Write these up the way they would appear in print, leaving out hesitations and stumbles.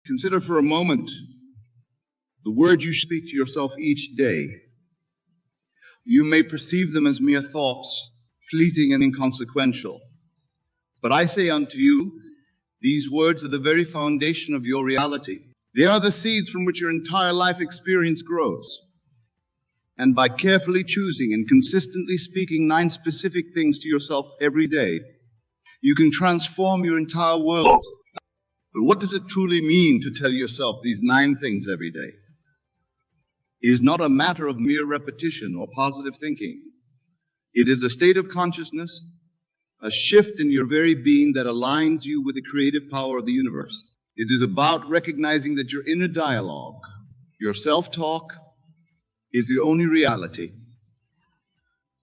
Consider for a moment the words you speak to yourself each day. You may perceive them as mere thoughts, fleeting and inconsequential. But I say unto you, these words are the very foundation of your reality. They are the seeds from which your entire life experience grows. And by carefully choosing and consistently speaking 9 specific things to yourself every day, you can transform your entire world. But what does it truly mean to tell yourself these 9 things every day? It is not a matter of mere repetition or positive thinking. It is a state of consciousness, a shift in your very being that aligns you with the creative power of the universe. It is about recognizing that your inner dialogue, your self-talk, is the only reality,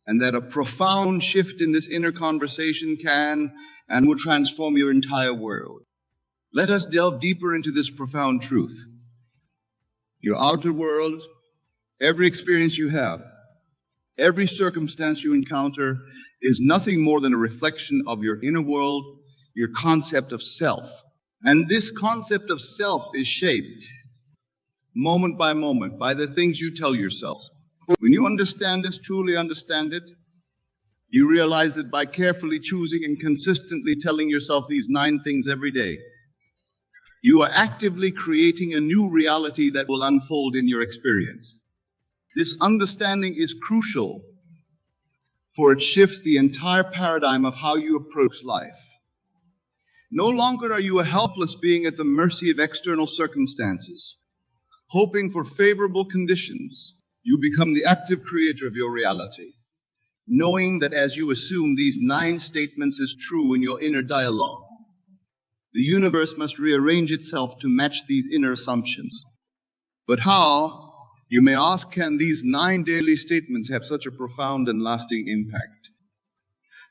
and that a profound shift in this inner conversation can and will transform your entire world. Let us delve deeper into this profound truth. Your outer world, every experience you have, every circumstance you encounter is nothing more than a reflection of your inner world, your concept of self. And this concept of self is shaped moment by moment by the things you tell yourself. When you understand this, truly understand it, you realize that by carefully choosing and consistently telling yourself these 9 things every day, you are actively creating a new reality that will unfold in your experience. This understanding is crucial, for it shifts the entire paradigm of how you approach life. No longer are you a helpless being at the mercy of external circumstances, hoping for favorable conditions. You become the active creator of your reality, knowing that as you assume these 9 statements as true in your inner dialogue, the universe must rearrange itself to match these inner assumptions. But how, you may ask, can these 9 daily statements have such a profound and lasting impact?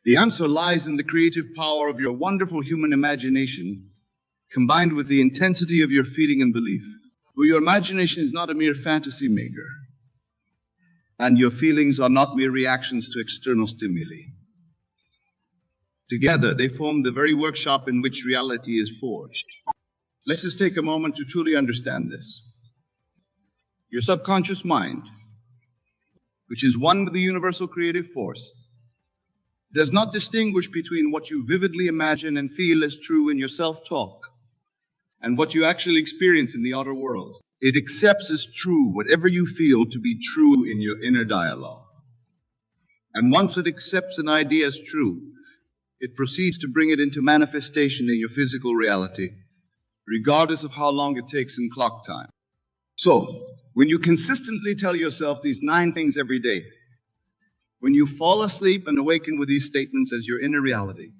The answer lies in the creative power of your wonderful human imagination, combined with the intensity of your feeling and belief. For your imagination is not a mere fantasy maker, and your feelings are not mere reactions to external stimuli. Together, they form the very workshop in which reality is forged. Let us take a moment to truly understand this. Your subconscious mind, which is one with the universal creative force, does not distinguish between what you vividly imagine and feel as true in your self-talk and what you actually experience in the outer world. It accepts as true whatever you feel to be true in your inner dialogue. And once it accepts an idea as true, it proceeds to bring it into manifestation in your physical reality, regardless of how long it takes in clock time. So, when you consistently tell yourself these 9 things every day, when you fall asleep and awaken with these statements as your inner reality,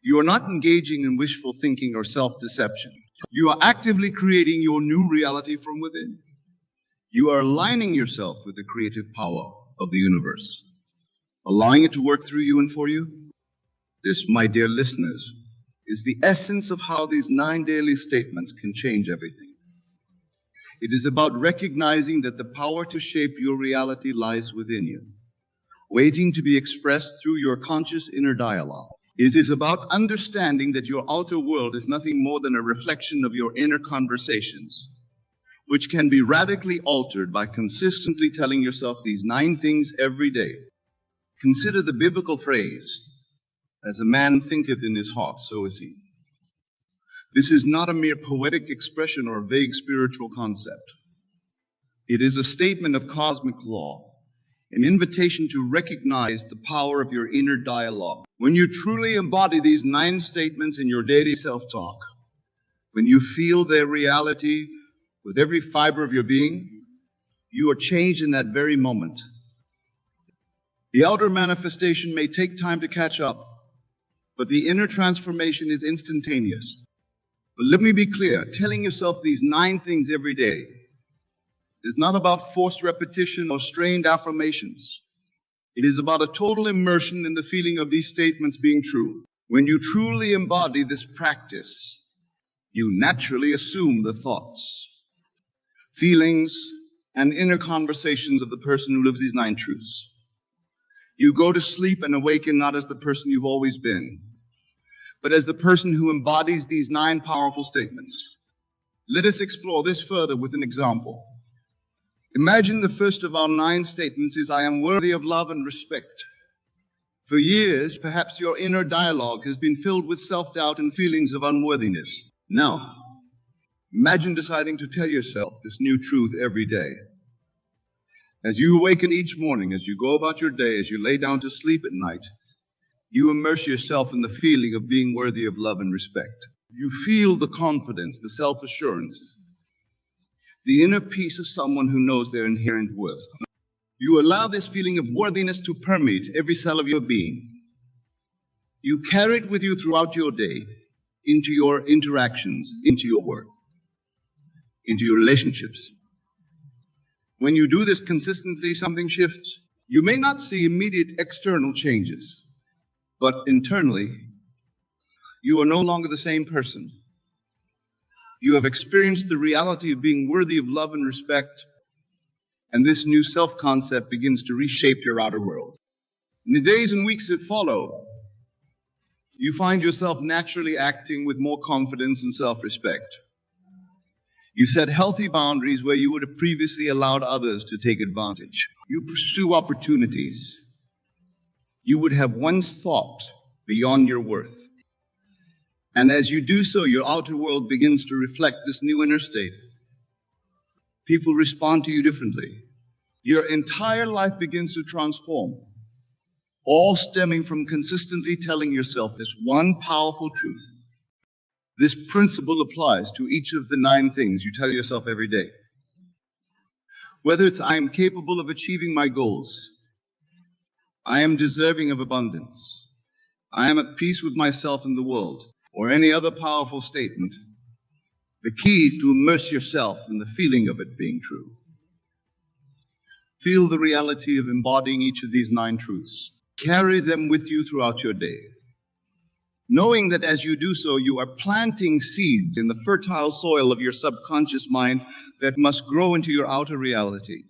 you are not engaging in wishful thinking or self-deception. You are actively creating your new reality from within. You are aligning yourself with the creative power of the universe, allowing it to work through you and for you. This, my dear listeners, is the essence of how these 9 daily statements can change everything. It is about recognizing that the power to shape your reality lies within you, waiting to be expressed through your conscious inner dialogue. It is about understanding that your outer world is nothing more than a reflection of your inner conversations, which can be radically altered by consistently telling yourself these 9 things every day. Consider the biblical phrase, "As a man thinketh in his heart, so is he." This is not a mere poetic expression or a vague spiritual concept. It is a statement of cosmic law, an invitation to recognize the power of your inner dialogue. When you truly embody these 9 statements in your daily self-talk, when you feel their reality with every fiber of your being, you are changed in that very moment. The outer manifestation may take time to catch up, but the inner transformation is instantaneous. But let me be clear, telling yourself these 9 things every day is not about forced repetition or strained affirmations. It is about a total immersion in the feeling of these statements being true. When you truly embody this practice, you naturally assume the thoughts, feelings, and inner conversations of the person who lives these 9 truths. You go to sleep and awaken not as the person you've always been, but as the person who embodies these 9 powerful statements. Let us explore this further with an example. Imagine the first of our 9 statements is, I am worthy of love and respect. For years, perhaps your inner dialogue has been filled with self-doubt and feelings of unworthiness. Now, imagine deciding to tell yourself this new truth every day. As you awaken each morning, as you go about your day, as you lay down to sleep at night, you immerse yourself in the feeling of being worthy of love and respect. You feel the confidence, the self-assurance, the inner peace of someone who knows their inherent worth. You allow this feeling of worthiness to permeate every cell of your being. You carry it with you throughout your day, into your interactions, into your work, into your relationships. When you do this consistently, something shifts. You may not see immediate external changes, but internally, you are no longer the same person. You have experienced the reality of being worthy of love and respect, and this new self-concept begins to reshape your outer world. In the days and weeks that follow, you find yourself naturally acting with more confidence and self-respect. You set healthy boundaries where you would have previously allowed others to take advantage. You pursue opportunities you would have once thought beyond your worth. And as you do so, your outer world begins to reflect this new inner state. People respond to you differently. Your entire life begins to transform, all stemming from consistently telling yourself this one powerful truth. This principle applies to each of the 9 things you tell yourself every day. Whether it's, I am capable of achieving my goals, I am deserving of abundance, I am at peace with myself and the world, or any other powerful statement, the key is to immerse yourself in the feeling of it being true. Feel the reality of embodying each of these 9 truths. Carry them with you throughout your day, knowing that as you do so, you are planting seeds in the fertile soil of your subconscious mind that must grow into your outer reality.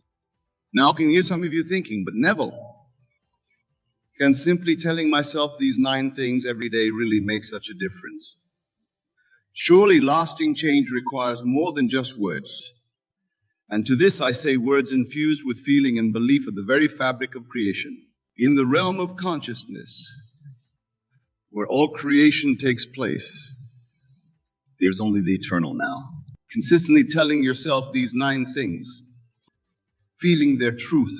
Now, I can hear some of you thinking, but Neville, can simply telling myself these 9 things every day really make such a difference? Surely lasting change requires more than just words. And to this I say words infused with feeling and belief of the very fabric of creation. In the realm of consciousness, where all creation takes place, there's only the eternal now. Consistently telling yourself these 9 things, feeling their truth,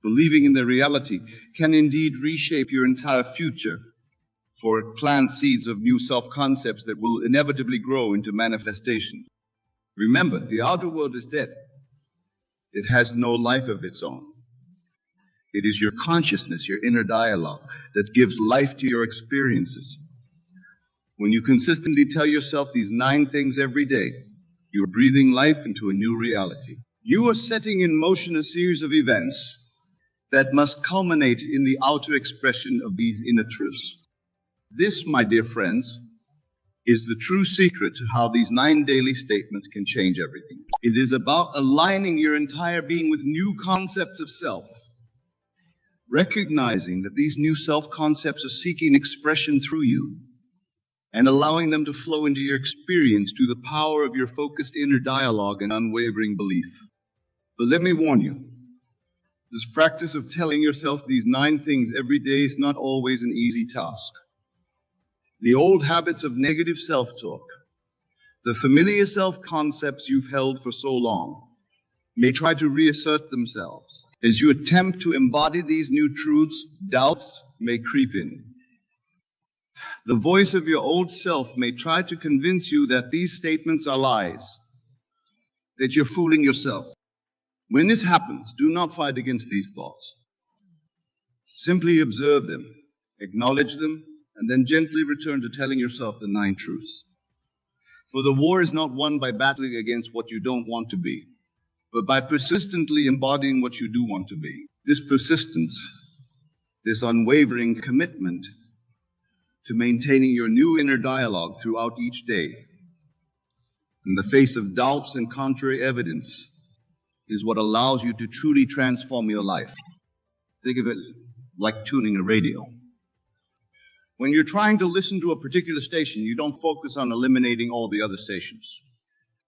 believing in their reality, can indeed reshape your entire future, for it plants seeds of new self-concepts that will inevitably grow into manifestation. Remember, the outer world is dead. It has no life of its own. It is your consciousness, your inner dialogue, that gives life to your experiences. When you consistently tell yourself these 9 things every day, you're breathing life into a new reality. You are setting in motion a series of events that must culminate in the outer expression of these inner truths. This, my dear friends, is the true secret to how these 9 daily statements can change everything. It is about aligning your entire being with new concepts of self, recognizing that these new self-concepts are seeking expression through you, and allowing them to flow into your experience through the power of your focused inner dialogue and unwavering belief. But let me warn you, this practice of telling yourself these 9 things every day is not always an easy task. The old habits of negative self-talk, the familiar self-concepts you've held for so long, may try to reassert themselves. As you attempt to embody these new truths, doubts may creep in. The voice of your old self may try to convince you that these statements are lies, that you're fooling yourself. When this happens, do not fight against these thoughts. Simply observe them, acknowledge them, and then gently return to telling yourself the 9 truths. For the war is not won by battling against what you don't want to be, but by persistently embodying what you do want to be. This persistence, this unwavering commitment to maintaining your new inner dialogue throughout each day, in the face of doubts and contrary evidence, is what allows you to truly transform your life. Think of it like tuning a radio. When you're trying to listen to a particular station, you don't focus on eliminating all the other stations.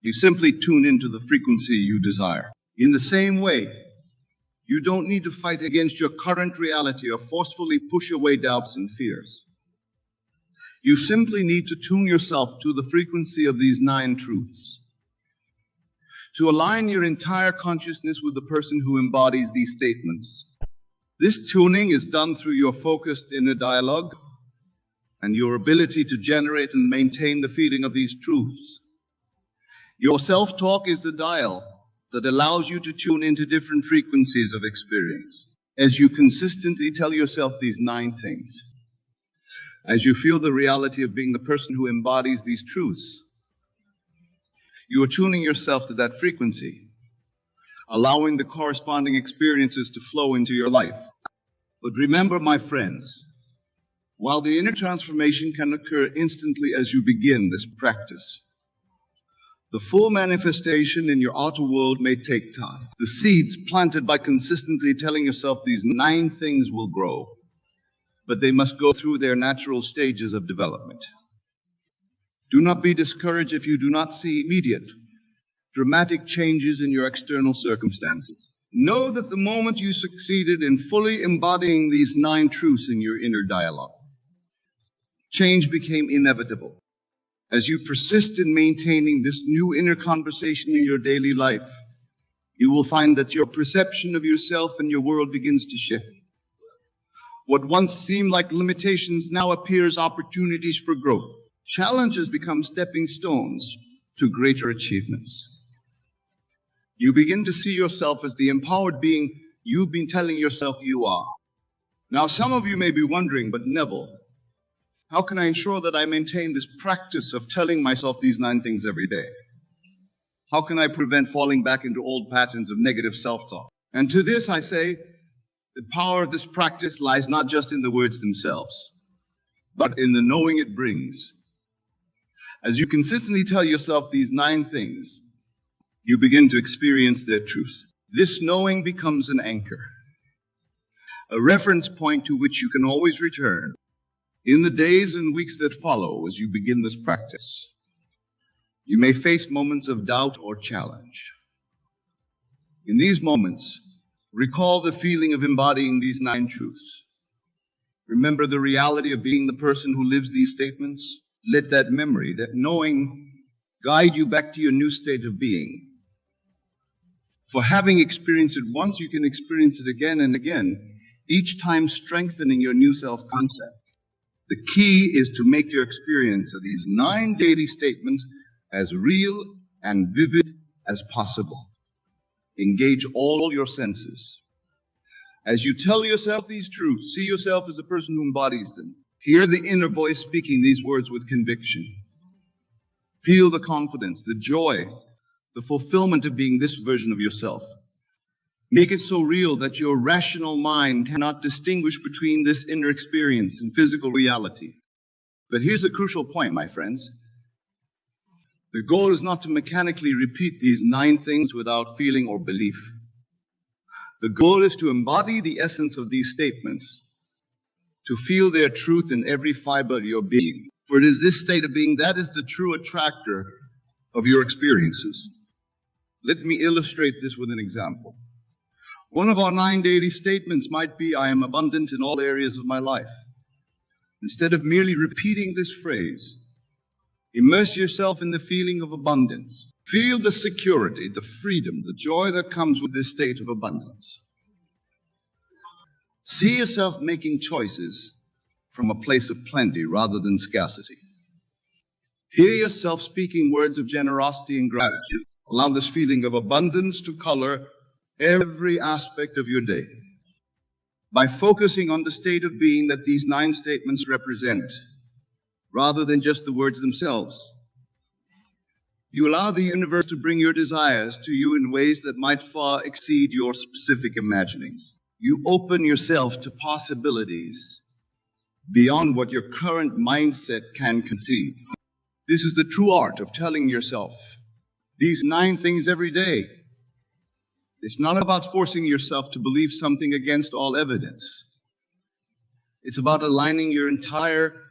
You simply tune into the frequency you desire. In the same way, you don't need to fight against your current reality or forcefully push away doubts and fears. You simply need to tune yourself to the frequency of these 9 truths. To align your entire consciousness with the person who embodies these statements. This tuning is done through your focused inner dialogue and your ability to generate and maintain the feeling of these truths. Your self-talk is the dial that allows you to tune into different frequencies of experience. As you consistently tell yourself these 9 things, as you feel the reality of being the person who embodies these truths, you are tuning yourself to that frequency, allowing the corresponding experiences to flow into your life. But remember, my friends, while the inner transformation can occur instantly as you begin this practice, the full manifestation in your outer world may take time. The seeds planted by consistently telling yourself these 9 things will grow, but they must go through their natural stages of development. Do not be discouraged if you do not see immediate, dramatic changes in your external circumstances. Know that the moment you succeeded in fully embodying these 9 truths in your inner dialogue, change became inevitable. As you persist in maintaining this new inner conversation in your daily life, you will find that your perception of yourself and your world begins to shift. What once seemed like limitations now appears opportunities for growth. Challenges become stepping stones to greater achievements. You begin to see yourself as the empowered being you've been telling yourself you are. Now, some of you may be wondering, but Neville, how can I ensure that I maintain this practice of telling myself these 9 things every day? How can I prevent falling back into old patterns of negative self-talk? And to this I say, the power of this practice lies not just in the words themselves, but in the knowing it brings. As you consistently tell yourself these 9 things, you begin to experience their truth. This knowing becomes an anchor, a reference point to which you can always return in the days and weeks that follow as you begin this practice. You may face moments of doubt or challenge. In these moments, recall the feeling of embodying these 9 truths. Remember the reality of being the person who lives these statements. Let that memory, that knowing, guide you back to your new state of being. For having experienced it once, you can experience it again and again, each time strengthening your new self-concept. The key is to make your experience of these 9 daily statements as real and vivid as possible. Engage all your senses. As you tell yourself these truths, see yourself as a person who embodies them. Hear the inner voice speaking these words with conviction. Feel the confidence, the joy, the fulfillment of being this version of yourself. Make it so real that your rational mind cannot distinguish between this inner experience and physical reality. But here's a crucial point, my friends. The goal is not to mechanically repeat these 9 things without feeling or belief. The goal is to embody the essence of these statements, to feel their truth in every fiber of your being. For it is this state of being that is the true attractor of your experiences. Let me illustrate this with an example. One of our 9 daily statements might be, I am abundant in all areas of my life. Instead of merely repeating this phrase, immerse yourself in the feeling of abundance. Feel the security, the freedom, the joy that comes with this state of abundance. See yourself making choices from a place of plenty rather than scarcity. Hear yourself speaking words of generosity and gratitude. Allow this feeling of abundance to color every aspect of your day. By focusing on the state of being that these 9 statements represent, rather than just the words themselves, you allow the universe to bring your desires to you in ways that might far exceed your specific imaginings. You open yourself to possibilities beyond what your current mindset can conceive. This is the true art of telling yourself these 9 things every day. It's not about forcing yourself to believe something against all evidence. It's about aligning your entire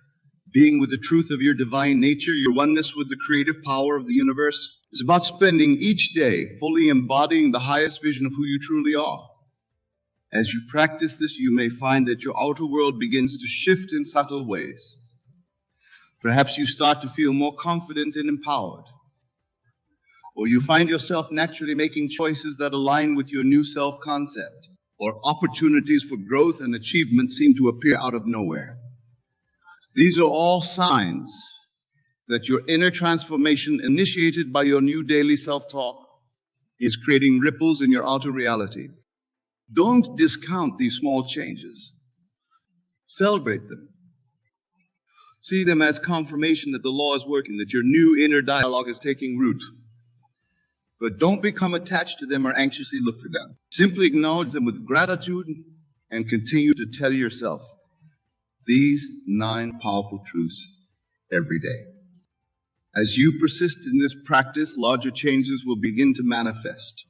being with the truth of your divine nature, your oneness with the creative power of the universe. It's about spending each day fully embodying the highest vision of who you truly are. As you practice this, you may find that your outer world begins to shift in subtle ways. Perhaps you start to feel more confident and empowered. Or you find yourself naturally making choices that align with your new self-concept. Or opportunities for growth and achievement seem to appear out of nowhere. These are all signs that your inner transformation initiated by your new daily self-talk is creating ripples in your outer reality. Don't discount these small changes. Celebrate them. See them as confirmation that the law is working, that your new inner dialogue is taking root. But don't become attached to them or anxiously look for them. Simply acknowledge them with gratitude and continue to tell yourself these 9 powerful truths every day. As you persist in this practice, larger changes will begin to manifest.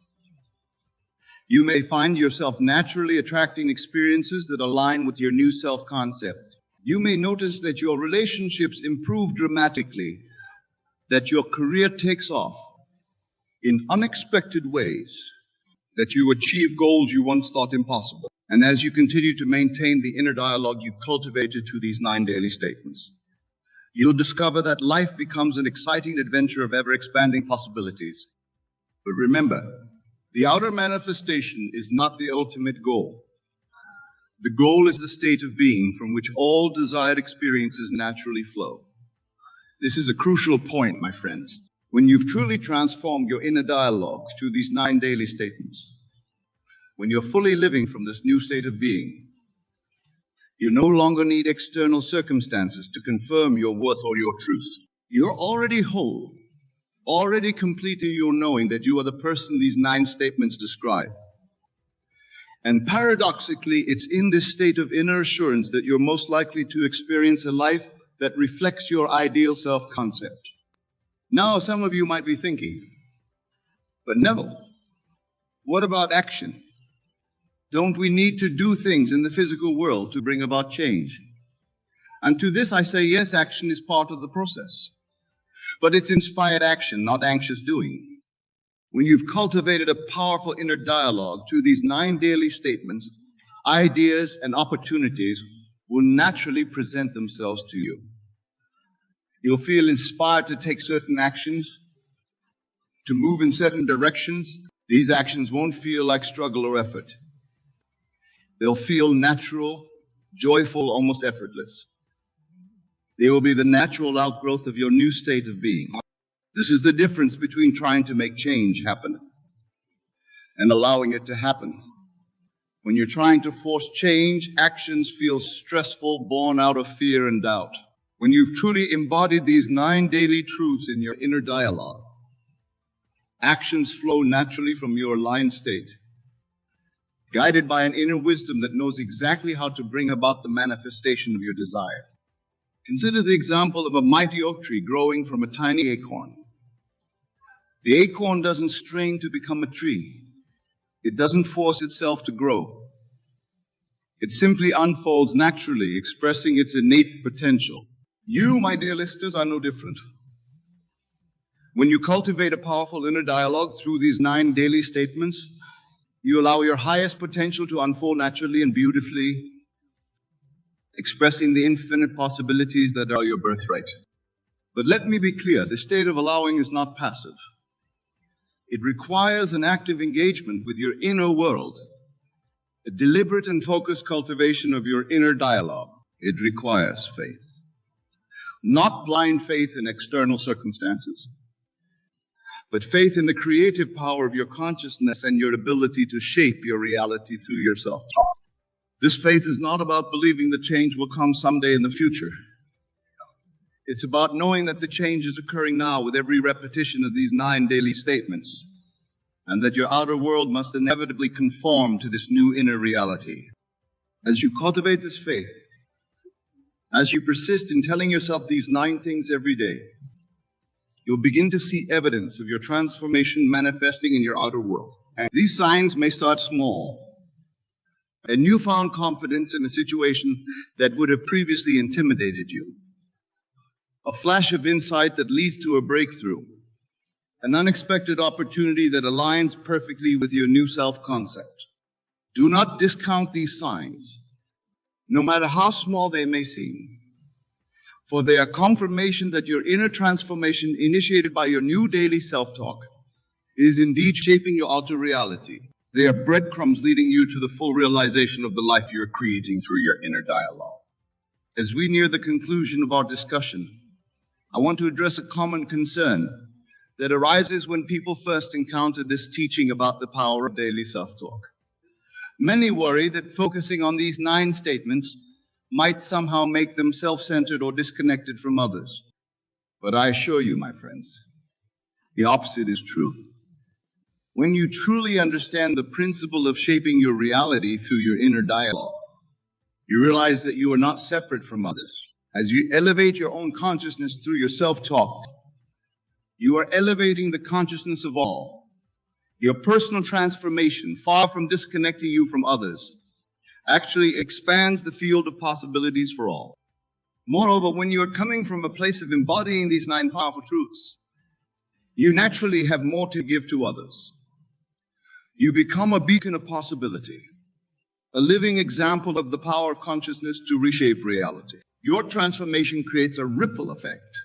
You may find yourself naturally attracting experiences that align with your new self-concept. You may notice that your relationships improve dramatically, that your career takes off in unexpected ways, that you achieve goals you once thought impossible. And as you continue to maintain the inner dialogue you've cultivated through these 9 daily statements, you'll discover that life becomes an exciting adventure of ever-expanding possibilities. But remember, the outer manifestation is not the ultimate goal. The goal is the state of being from which all desired experiences naturally flow. This is a crucial point, my friends. When you've truly transformed your inner dialogue through these 9 daily statements, when you're fully living from this new state of being, you no longer need external circumstances to confirm your worth or your truth. You're already whole, already complete in your knowing that you are the person these 9 statements describe. And paradoxically, it's in this state of inner assurance that you're most likely to experience a life that reflects your ideal self-concept. Now, some of you might be thinking, but Neville, what about action? Don't we need to do things in the physical world to bring about change? And to this I say, yes, action is part of the process. But it's inspired action, not anxious doing. When you've cultivated a powerful inner dialogue through these 9 daily statements, ideas and opportunities will naturally present themselves to you. You'll feel inspired to take certain actions, to move in certain directions. These actions won't feel like struggle or effort. They'll feel natural, joyful, almost effortless. They will be the natural outgrowth of your new state of being. This is the difference between trying to make change happen and allowing it to happen. When you're trying to force change, actions feel stressful, born out of fear and doubt. When you've truly embodied these 9 daily truths in your inner dialogue, actions flow naturally from your aligned state, guided by an inner wisdom that knows exactly how to bring about the manifestation of your desires. Consider the example of a mighty oak tree growing from a tiny acorn. The acorn doesn't strain to become a tree. It doesn't force itself to grow. It simply unfolds naturally, expressing its innate potential. You, my dear listeners, are no different. When you cultivate a powerful inner dialogue through these 9 daily statements, you allow your highest potential to unfold naturally and beautifully, expressing the infinite possibilities that are your birthright. But let me be clear, the state of allowing is not passive. It requires an active engagement with your inner world, a deliberate and focused cultivation of your inner dialogue. It requires faith. Not blind faith in external circumstances, but faith in the creative power of your consciousness and your ability to shape your reality through your self-talk. This faith is not about believing the change will come someday in the future. It's about knowing that the change is occurring now with every repetition of these 9 daily statements, and that your outer world must inevitably conform to this new inner reality. As you cultivate this faith, as you persist in telling yourself these 9 things every day, you'll begin to see evidence of your transformation manifesting in your outer world. And these signs may start small, a newfound confidence in a situation that would have previously intimidated you, a flash of insight that leads to a breakthrough, an unexpected opportunity that aligns perfectly with your new self-concept. Do not discount these signs, no matter how small they may seem, for they are confirmation that your inner transformation initiated by your new daily self-talk is indeed shaping your outer reality. They are breadcrumbs leading you to the full realization of the life you're creating through your inner dialogue. As we near the conclusion of our discussion, I want to address a common concern that arises when people first encounter this teaching about the power of daily self-talk. Many worry that focusing on these 9 statements might somehow make them self-centered or disconnected from others. But I assure you, my friends, the opposite is true. When you truly understand the principle of shaping your reality through your inner dialogue, you realize that you are not separate from others. As you elevate your own consciousness through your self-talk, you are elevating the consciousness of all. Your personal transformation, far from disconnecting you from others, actually expands the field of possibilities for all. Moreover, when you are coming from a place of embodying these 9 powerful truths, you naturally have more to give to others. You become a beacon of possibility, a living example of the power of consciousness to reshape reality. Your transformation creates a ripple effect,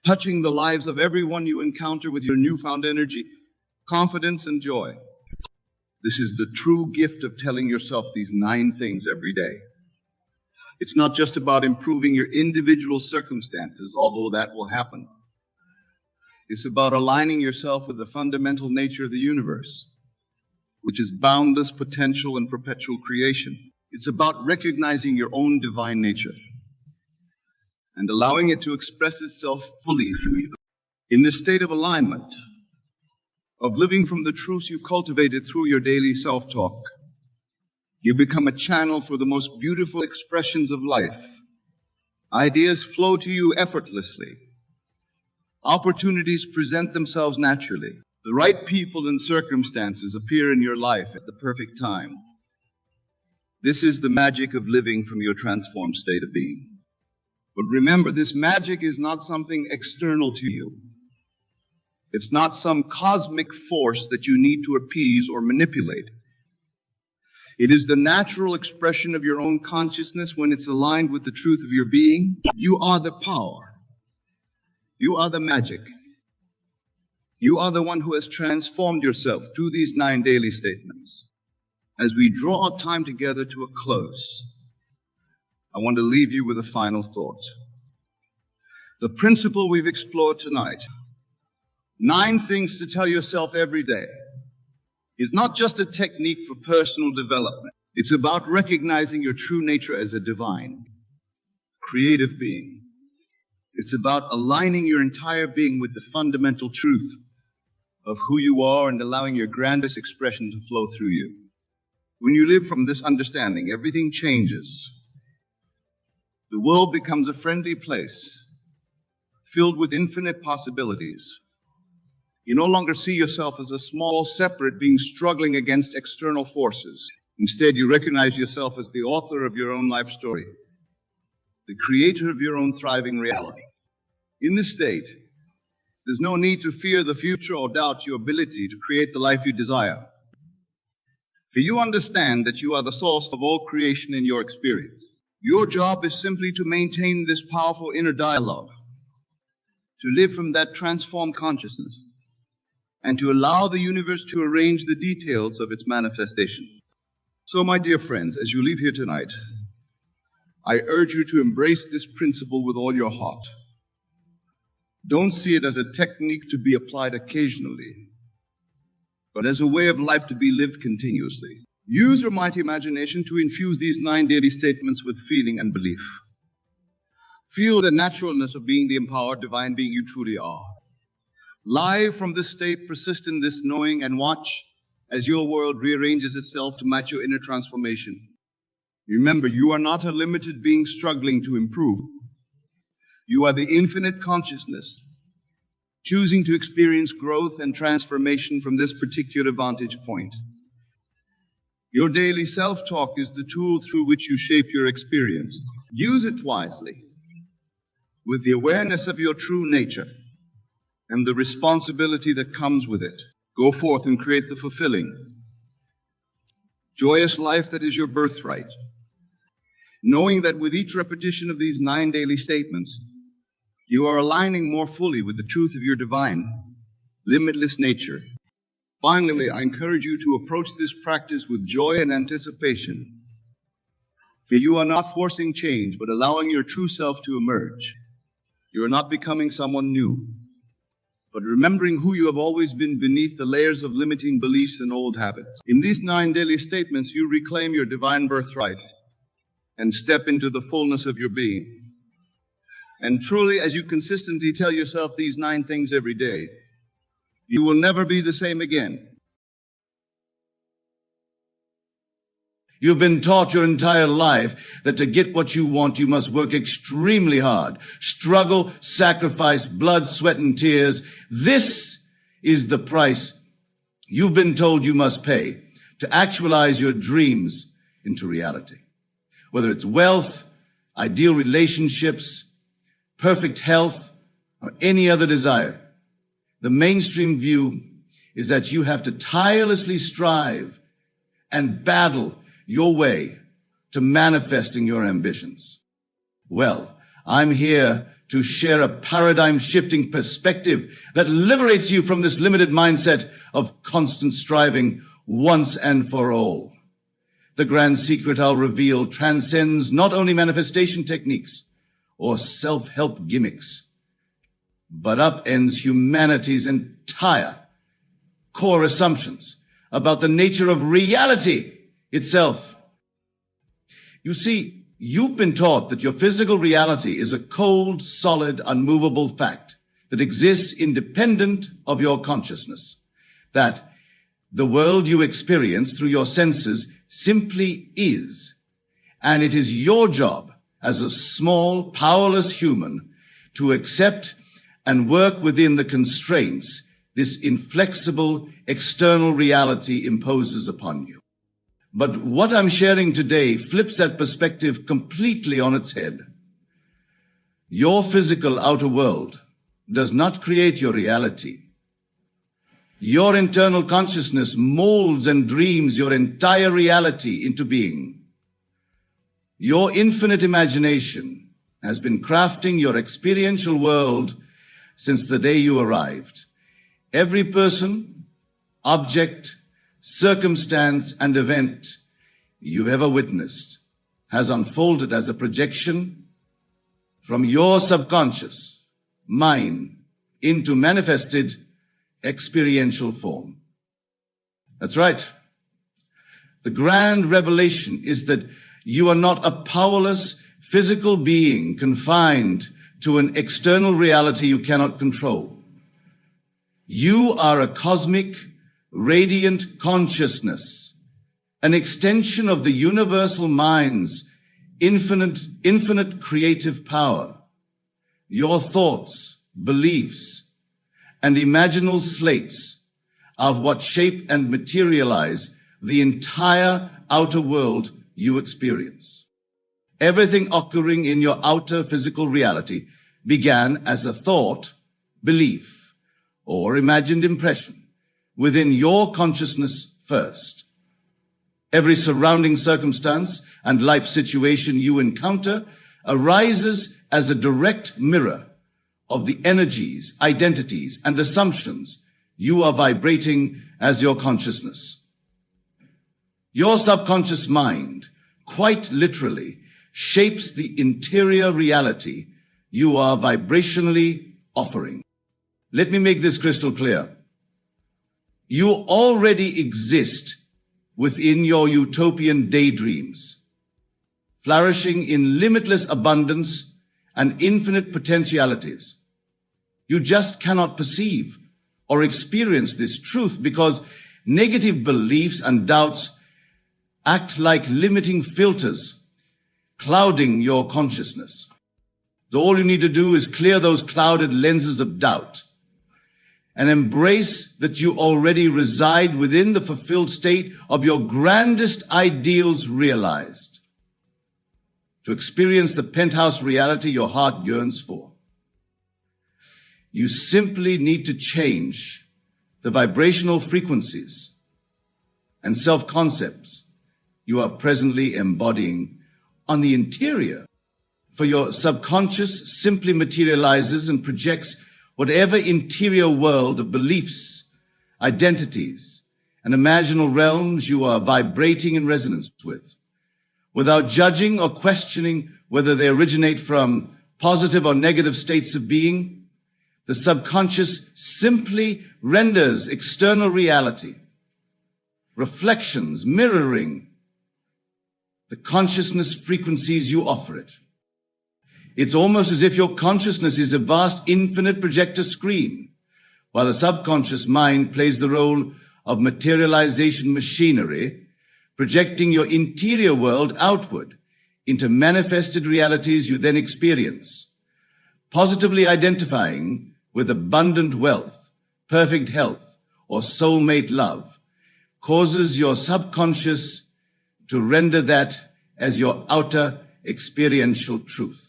touching the lives of everyone you encounter with your newfound energy, confidence, and joy. This is the true gift of telling yourself these 9 things every day. It's not just about improving your individual circumstances, although that will happen. It's about aligning yourself with the fundamental nature of the universe, which is boundless potential and perpetual creation. It's about recognizing your own divine nature and allowing it to express itself fully through you. In this state of alignment, of living from the truths you've cultivated through your daily self-talk, you become a channel for the most beautiful expressions of life. Ideas flow to you effortlessly. Opportunities present themselves naturally. The right people and circumstances appear in your life at the perfect time. This is the magic of living from your transformed state of being. But remember, this magic is not something external to you. It's not some cosmic force that you need to appease or manipulate. It is the natural expression of your own consciousness when it's aligned with the truth of your being. You are the power. You are the magic. You are the one who has transformed yourself through these 9 daily statements. As we draw our time together to a close, I want to leave you with a final thought. The principle we've explored tonight, 9 things to tell yourself every day, is not just a technique for personal development. It's about recognizing your true nature as a divine, creative being. It's about aligning your entire being with the fundamental truth of who you are and allowing your grandest expression to flow through you. When you live from this understanding, everything changes. The world becomes a friendly place, filled with infinite possibilities. You no longer see yourself as a small, separate being struggling against external forces. Instead, you recognize yourself as the author of your own life story, the creator of your own thriving reality. In this state, there's no need to fear the future or doubt your ability to create the life you desire. For you understand that you are the source of all creation in your experience. Your job is simply to maintain this powerful inner dialogue, to live from that transformed consciousness, and to allow the universe to arrange the details of its manifestation. So, my dear friends, as you leave here tonight, I urge you to embrace this principle with all your heart. Don't see it as a technique to be applied occasionally, but as a way of life to be lived continuously. Use your mighty imagination to infuse these 9 daily statements with feeling and belief. Feel the naturalness of being the empowered divine being you truly are. Live from this state, persist in this knowing, and watch as your world rearranges itself to match your inner transformation. Remember, you are not a limited being struggling to improve. You are the infinite consciousness, choosing to experience growth and transformation from this particular vantage point. Your daily self-talk is the tool through which you shape your experience. Use it wisely, with the awareness of your true nature and the responsibility that comes with it. Go forth and create the fulfilling, joyous life that is your birthright, knowing that with each repetition of these 9 daily statements, you are aligning more fully with the truth of your divine, limitless nature. Finally, I encourage you to approach this practice with joy and anticipation. For you are not forcing change, but allowing your true self to emerge. You are not becoming someone new, but remembering who you have always been beneath the layers of limiting beliefs and old habits. In these 9 daily statements, you reclaim your divine birthright and step into the fullness of your being. And truly, as you consistently tell yourself these 9 things every day, you will never be the same again. You've been taught your entire life that to get what you want, you must work extremely hard, struggle, sacrifice, blood, sweat, and tears. This is the price you've been told you must pay to actualize your dreams into reality. Whether it's wealth, ideal relationships, perfect health, or any other desire, the mainstream view is that you have to tirelessly strive and battle your way to manifesting your ambitions. Well, I'm here to share a paradigm-shifting perspective that liberates you from this limited mindset of constant striving once and for all. The grand secret I'll reveal transcends not only manifestation techniques or self-help gimmicks, but upends humanity's entire core assumptions about the nature of reality itself. You see, you've been taught that your physical reality is a cold, solid, unmovable fact that exists independent of your consciousness, that the world you experience through your senses simply is, and it is your job as a small, powerless human to accept and work within the constraints this inflexible external reality imposes upon you. But what I'm sharing today flips that perspective completely on its head. Your physical outer world does not create your reality. Your internal consciousness molds and dreams your entire reality into being. Your infinite imagination has been crafting your experiential world since the day you arrived. Every person, object, circumstance, and event you've ever witnessed has unfolded as a projection from your subconscious mind into manifested experiential form. That's right. The grand revelation is that you are not a powerless physical being confined to an external reality you cannot control. You are a cosmic, radiant consciousness, an extension of the universal mind's infinite creative power. Your thoughts, beliefs, and imaginal slates are what shape and materialize the entire outer world you experience. Everything occurring in your outer physical reality began as a thought, belief, or imagined impression within your consciousness first. Every surrounding circumstance and life situation you encounter arises as a direct mirror of the energies, identities, and assumptions you are vibrating as your consciousness. Your subconscious mind, quite literally, shapes the interior reality you are vibrationally offering. Let me make this crystal clear. You already exist within your utopian daydreams, flourishing in limitless abundance and infinite potentialities. You just cannot perceive or experience this truth because negative beliefs and doubts act like limiting filters, clouding your consciousness. So all you need to do is clear those clouded lenses of doubt and embrace that you already reside within the fulfilled state of your grandest ideals realized, to experience the penthouse reality your heart yearns for. You simply need to change the vibrational frequencies and self-concepts you are presently embodying on the interior. For your subconscious simply materializes and projects whatever interior world of beliefs, identities, and imaginal realms you are vibrating in resonance with, without judging or questioning whether they originate from positive or negative states of being. The subconscious simply renders external reality, reflections mirroring the consciousness frequencies you offer it. It's almost as if your consciousness is a vast infinite projector screen, while the subconscious mind plays the role of materialization machinery, projecting your interior world outward into manifested realities you then experience, positively identifying with abundant wealth, perfect health, or soulmate love, causes your subconscious to render that as your outer experiential truth.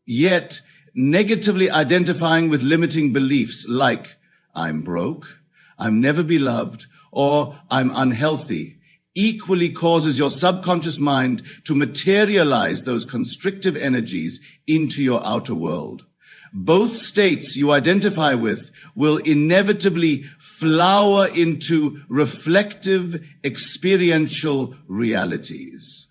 Yet, negatively identifying with limiting beliefs like, I'm broke, I'm never beloved, or I'm unhealthy, equally causes your subconscious mind to materialize those constrictive energies into your outer world. Both states you identify with will inevitably flower into reflective experiential realities.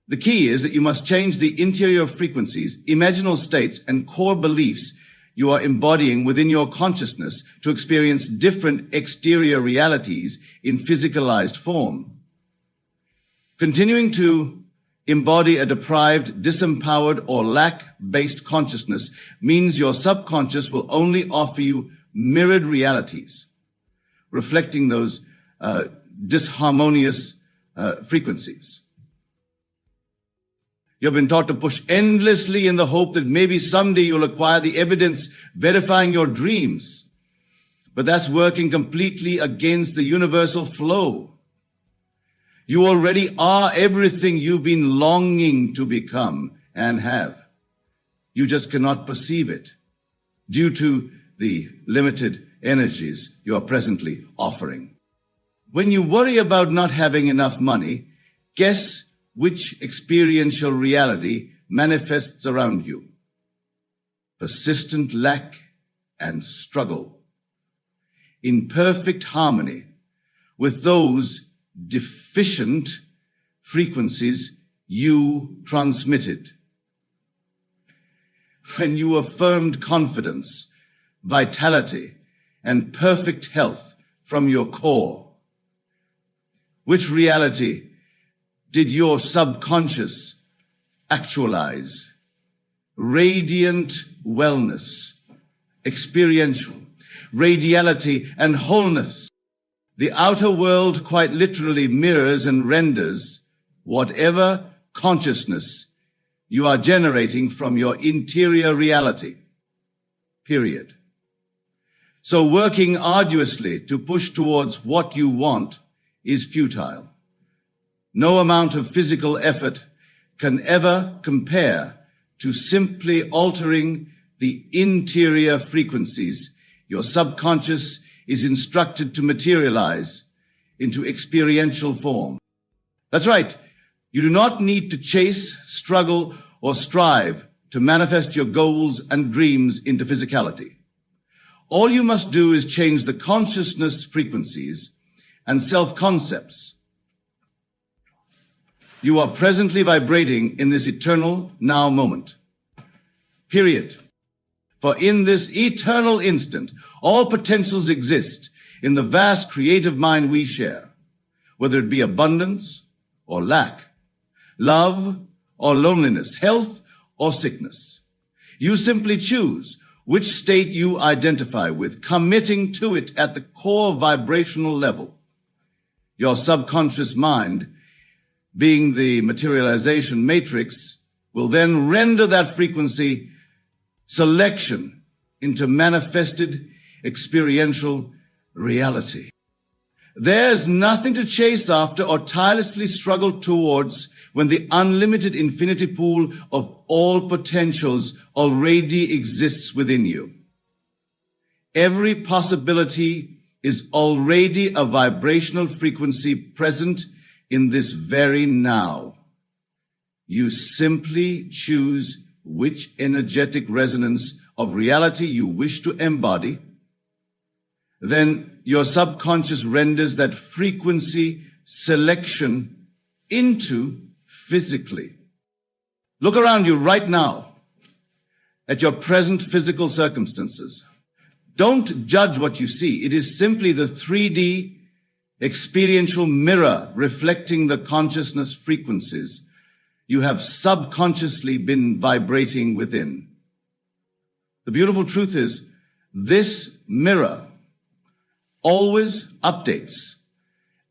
The key is that you must change the interior frequencies, imaginal states, and core beliefs you are embodying within your consciousness to experience different exterior realities in physicalized form. Continuing to embody a deprived, disempowered, or lack-based consciousness means your subconscious will only offer you mirrored realities, reflecting those disharmonious frequencies. You've been taught to push endlessly in the hope that maybe someday you'll acquire the evidence verifying your dreams. But that's working completely against the universal flow. You already are everything you've been longing to become and have. You just cannot perceive it due to the limited energies you are presently offering. When you worry about not having enough money, guess which experiential reality manifests around you? Persistent lack and struggle, in perfect harmony with those deficient frequencies you transmitted. When you affirmed confidence, vitality, and perfect health from your core, which reality did your subconscious actualize? Radiant wellness, experiential, radiality, and wholeness. The outer world quite literally mirrors and renders whatever consciousness you are generating from your interior reality, period. So working arduously to push towards what you want is futile. No amount of physical effort can ever compare to simply altering the interior frequencies your subconscious is instructed to materialize into experiential form. That's right. You do not need to chase, struggle, or strive to manifest your goals and dreams into physicality. All you must do is change the consciousness frequencies and self-concepts you are presently vibrating in this eternal now moment. Period. For in this eternal instant, all potentials exist in the vast creative mind we share, whether it be abundance or lack, love or loneliness, health or sickness. You simply choose which state you identify with, committing to it at the core vibrational level. Your subconscious mind, being the materialization matrix, will then render that frequency selection into manifested experiential reality. There's nothing to chase after or tirelessly struggle towards when the unlimited infinity pool of all potentials already exists within you. Every possibility is already a vibrational frequency present in this very now. You simply choose which energetic resonance of reality you wish to embody. Then your subconscious renders that frequency selection into physically. Look around you right now at your present physical circumstances. Don't judge what you see. It is simply the 3D experiential mirror reflecting the consciousness frequencies you have subconsciously been vibrating within. The beautiful truth is, this mirror always updates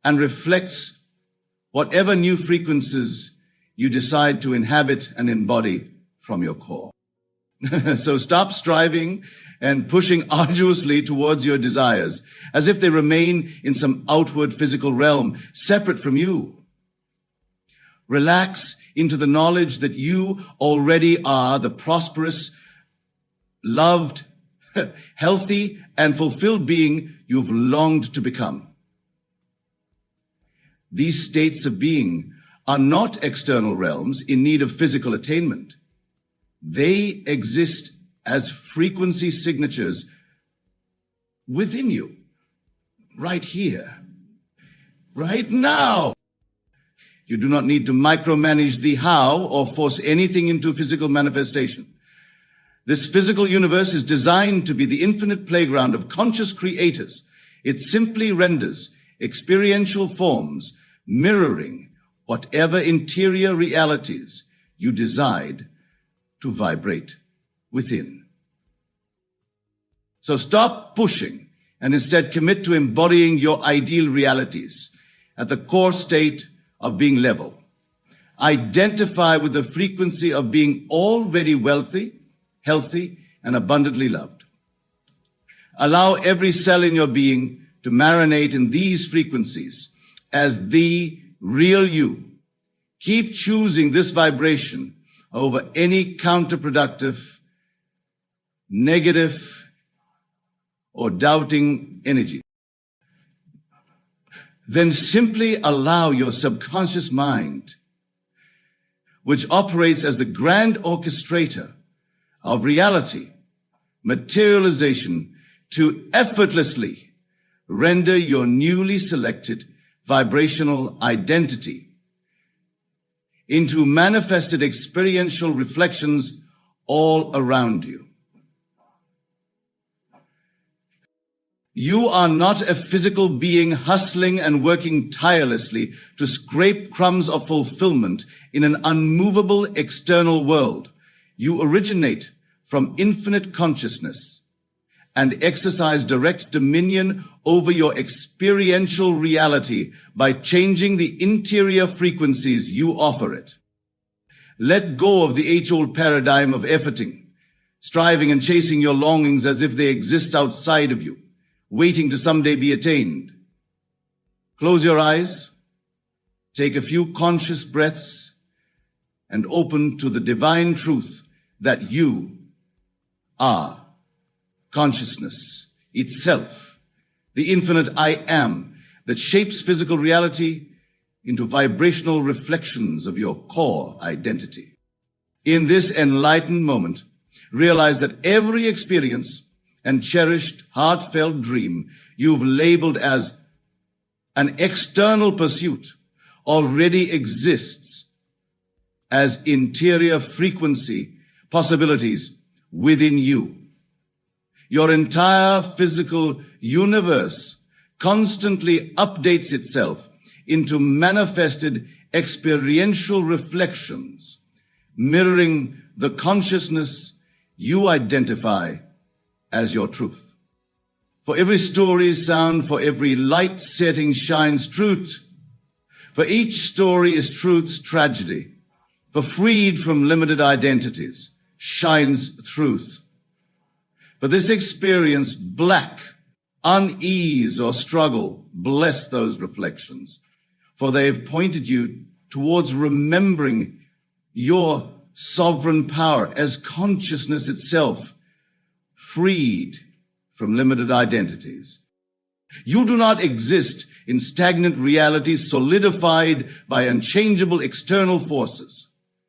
and reflects whatever new frequencies you decide to inhabit and embody from your core. So stop striving and pushing arduously towards your desires as if they remain in some outward physical realm separate from you. Relax into the knowledge that you already are the prosperous, loved, healthy, and fulfilled being you've longed to become. These states of being are not external realms in need of physical attainment. They exist as frequency signatures within you, right here, right now. You do not need to micromanage the how or force anything into physical manifestation. This physical universe is designed to be the infinite playground of conscious creators. It simply renders experiential forms mirroring whatever interior realities you decide to vibrate within. So stop pushing and instead commit to embodying your ideal realities at the core state of being level. Identify with the frequency of being already wealthy, healthy, and abundantly loved. Allow every cell in your being to marinate in these frequencies as the real you. Keep choosing this vibration over any counterproductive, negative, or doubting energy. Then simply allow your subconscious mind, which operates as the grand orchestrator of reality, materialization, to effortlessly render your newly selected vibrational identity into manifested experiential reflections all around you. You are not a physical being hustling and working tirelessly to scrape crumbs of fulfillment in an unmovable external world. You originate from infinite consciousness and exercise direct dominion over your experiential reality by changing the interior frequencies you offer it. Let go of the age-old paradigm of efforting, striving and chasing your longings as if they exist outside of you, waiting to someday be attained. Close your eyes, take a few conscious breaths, and open to the divine truth that you are consciousness itself, the infinite I am that shapes physical reality into vibrational reflections of your core identity. In this enlightened moment, realize that every experience and cherished, heartfelt dream you've labeled as an external pursuit already exists as interior frequency possibilities within you. Your entire physical universe constantly updates itself into manifested experiential reflections, mirroring the consciousness you identify as your truth. For every story is sound, for every light setting shines truth. For each story is truth's tragedy. For freed from limited identities shines truth. For this experience, black, unease, or struggle, bless those reflections, for they have pointed you towards remembering your sovereign power as consciousness itself, freed from limited identities. You do not exist in stagnant realities solidified by unchangeable external forces.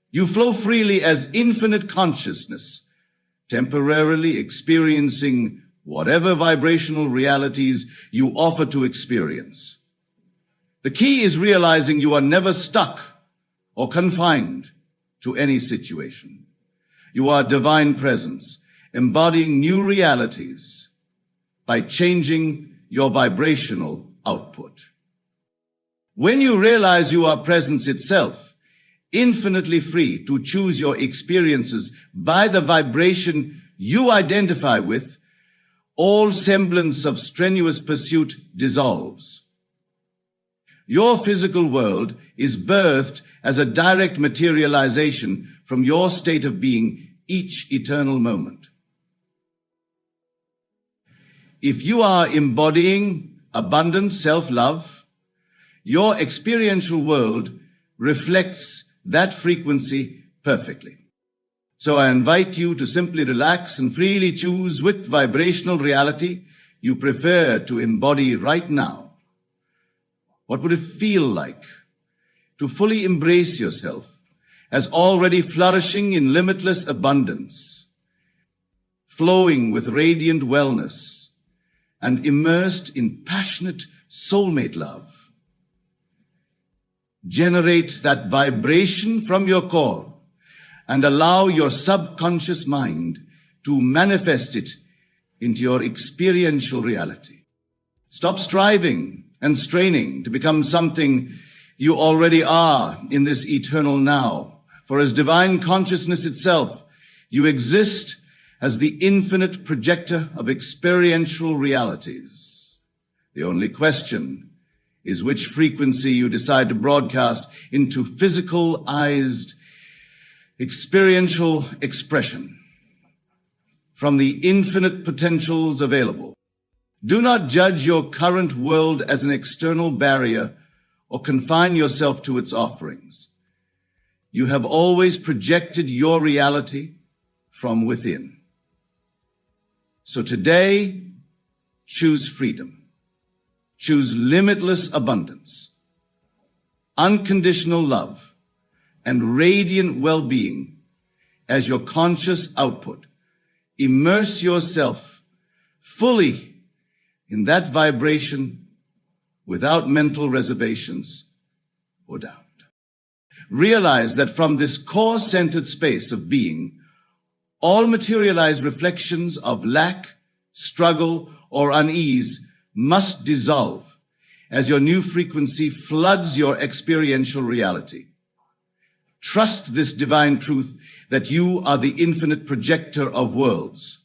You flow freely as infinite consciousness, temporarily experiencing whatever vibrational realities you offer to experience. The key is realizing you are never stuck or confined to any situation. You are divine presence, embodying new realities by changing your vibrational output. When you realize you are presence itself, infinitely free to choose your experiences by the vibration you identify with, all semblance of strenuous pursuit dissolves. Your physical world is birthed as a direct materialization from your state of being each eternal moment. If you are embodying abundant self-love, your experiential world reflects that frequency perfectly. So I invite you to simply relax and freely choose which vibrational reality you prefer to embody right now. What would it feel like to fully embrace yourself as already flourishing in limitless abundance, flowing with radiant wellness, and immersed in passionate soulmate love? Generate that vibration from your core and allow your subconscious mind to manifest it into your experiential reality. Stop striving and straining to become something you already are in this eternal now. For as divine consciousness itself, you exist as the infinite projector of experiential realities. The only question is which frequency you decide to broadcast into physicalized experiential expression from the infinite potentials available. Do not judge your current world as an external barrier or confine yourself to its offerings. You have always projected your reality from within. So today, choose freedom. Choose limitless abundance, unconditional love, and radiant well-being as your conscious output. Immerse yourself fully in that vibration without mental reservations or doubt. Realize that from this core-centered space of being, all materialized reflections of lack, struggle, or unease must dissolve as your new frequency floods your experiential reality. Trust this divine truth that you are the infinite projector of worlds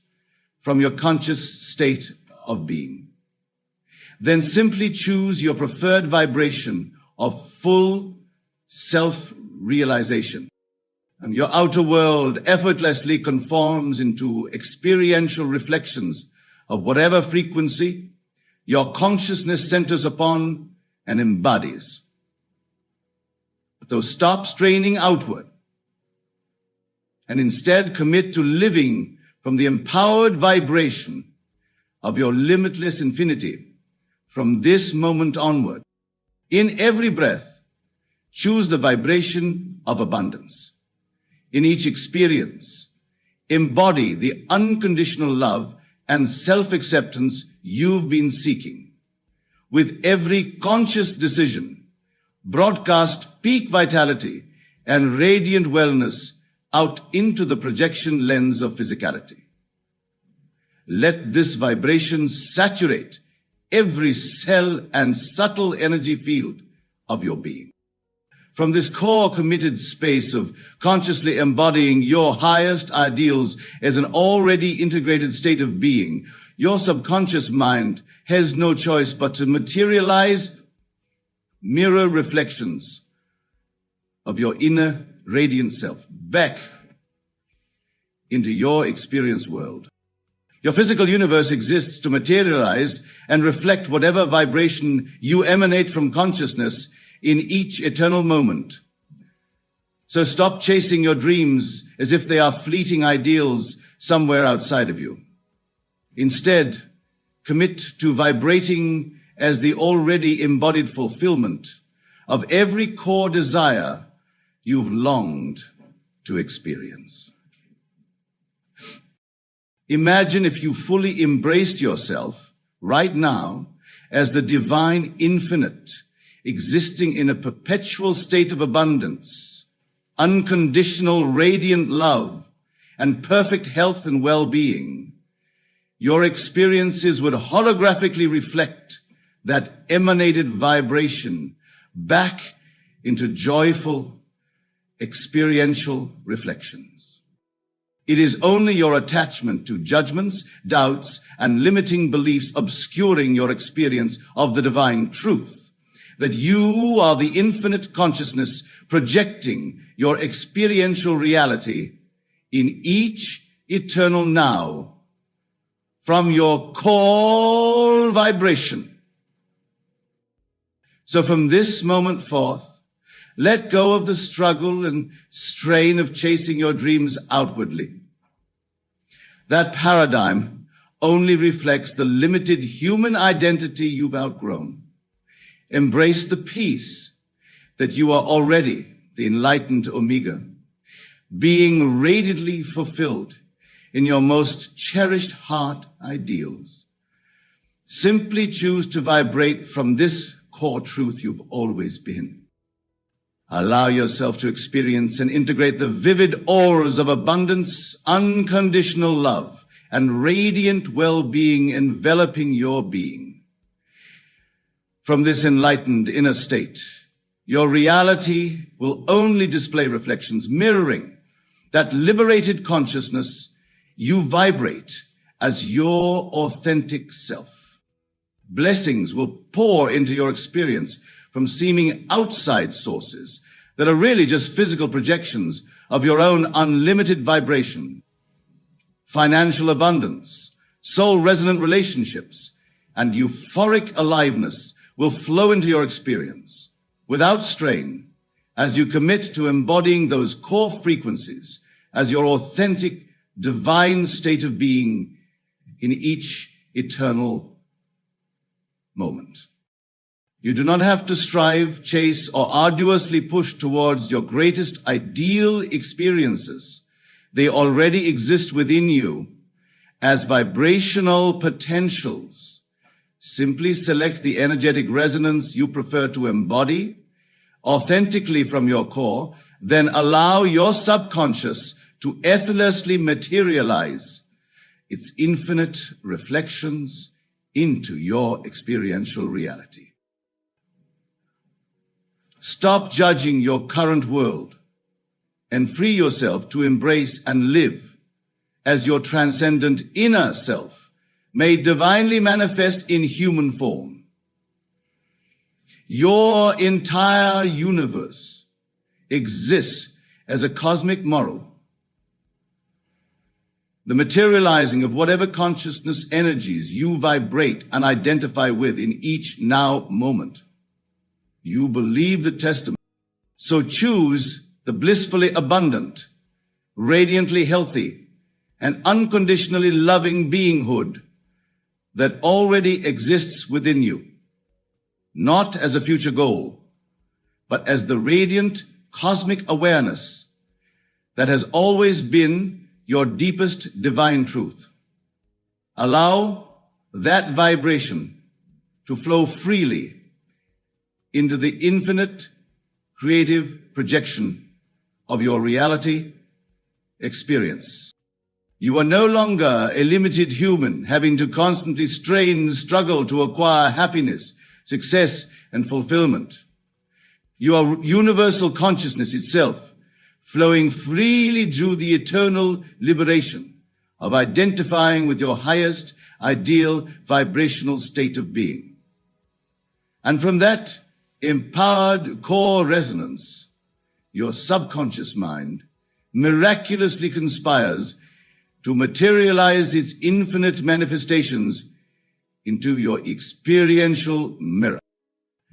from your conscious state of being. Then simply choose your preferred vibration of full self-realization, and your outer world effortlessly conforms into experiential reflections of whatever frequency your consciousness centers upon and embodies. So stop straining outward and instead commit to living from the empowered vibration of your limitless infinity from this moment onward. In every breath, choose the vibration of abundance. In each experience, embody the unconditional love and self-acceptance you've been seeking. With every conscious decision, broadcast peak vitality and radiant wellness out into the projection lens of physicality. Let this vibration saturate every cell and subtle energy field of your being. From this core committed space of consciously embodying your highest ideals as an already integrated state of being, your subconscious mind has no choice but to materialize mirror reflections of your inner radiant self back into your experience world. Your physical universe exists to materialize and reflect whatever vibration you emanate from consciousness in each eternal moment. So stop chasing your dreams as if they are fleeting ideals somewhere outside of you. Instead, commit to vibrating as the already embodied fulfillment of every core desire you've longed to experience. Imagine if you fully embraced yourself right now as the divine infinite, existing in a perpetual state of abundance, unconditional radiant love, and perfect health and well-being. Your experiences would holographically reflect that emanated vibration back into joyful, experiential reflections. It is only your attachment to judgments, doubts, and limiting beliefs obscuring your experience of the divine truth, that you are the infinite consciousness projecting your experiential reality in each eternal now from your core vibration. So from this moment forth, let go of the struggle and strain of chasing your dreams outwardly. That paradigm only reflects the limited human identity you've outgrown. Embrace the peace that you are already the enlightened Omega, being radiantly fulfilled in your most cherished heart ideals. Simply choose to vibrate from this core truth you've always been. Allow yourself to experience and integrate the vivid auras of abundance, unconditional love, and radiant well-being enveloping your being. From this enlightened inner state, your reality will only display reflections mirroring that liberated consciousness you vibrate as your authentic self. Blessings will pour into your experience from seeming outside sources that are really just physical projections of your own unlimited vibration. Financial abundance, soul-resonant relationships, and euphoric aliveness will flow into your experience without strain as you commit to embodying those core frequencies as your authentic divine state of being in each eternal moment. You do not have to strive, chase, or arduously push towards your greatest ideal experiences. They already exist within you as vibrational potentials. Simply select the energetic resonance you prefer to embody authentically from your core, then allow your subconscious to effortlessly materialize its infinite reflections into your experiential reality. Stop judging your current world and free yourself to embrace and live as your transcendent inner self, made divinely manifest in human form. Your entire universe exists as a cosmic moral, the materializing of whatever consciousness energies you vibrate and identify with in each now moment. You believe the testament, so choose the blissfully abundant, radiantly healthy, and unconditionally loving beinghood that already exists within you, not as a future goal, but as the radiant cosmic awareness that has always been your deepest divine truth. Allow that vibration to flow freely into the infinite creative projection of your reality experience. You are no longer a limited human having to constantly strain and struggle to acquire happiness, success, and fulfillment. You are universal consciousness itself, flowing freely through the eternal liberation of identifying with your highest ideal vibrational state of being. And from that empowered core resonance, your subconscious mind miraculously conspires to materialize its infinite manifestations into your experiential mirror.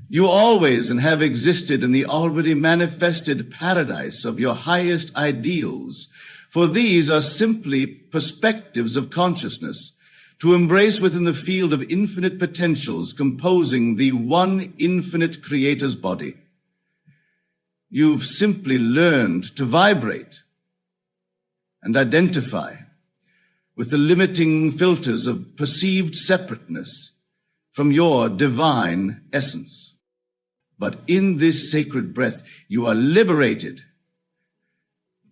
You always and have existed in the already manifested paradise of your highest ideals, for these are simply perspectives of consciousness to embrace within the field of infinite potentials composing the one infinite creator's body. You've simply learned to vibrate and identify with the limiting filters of perceived separateness from your divine essence. But in this sacred breath, you are liberated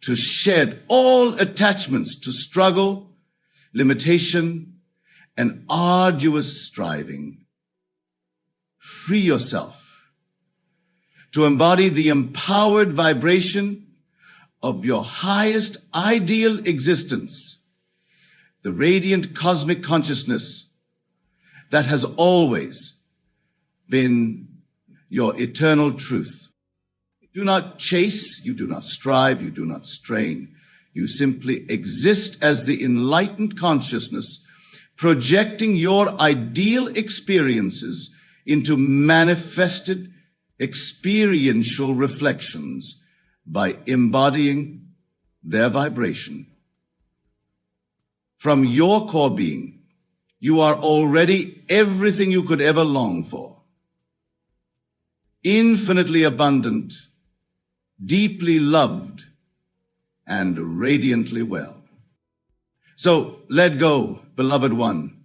to shed all attachments to struggle, limitation, and arduous striving. Free yourself to embody the empowered vibration of your highest ideal existence, the radiant cosmic consciousness that has always been your eternal truth. You do not chase, you do not strive, you do not strain. You simply exist as the enlightened consciousness, projecting your ideal experiences into manifested experiential reflections by embodying their vibration. From your core being, you are already everything you could ever long for. Infinitely abundant, deeply loved, and radiantly well. So let go, beloved one.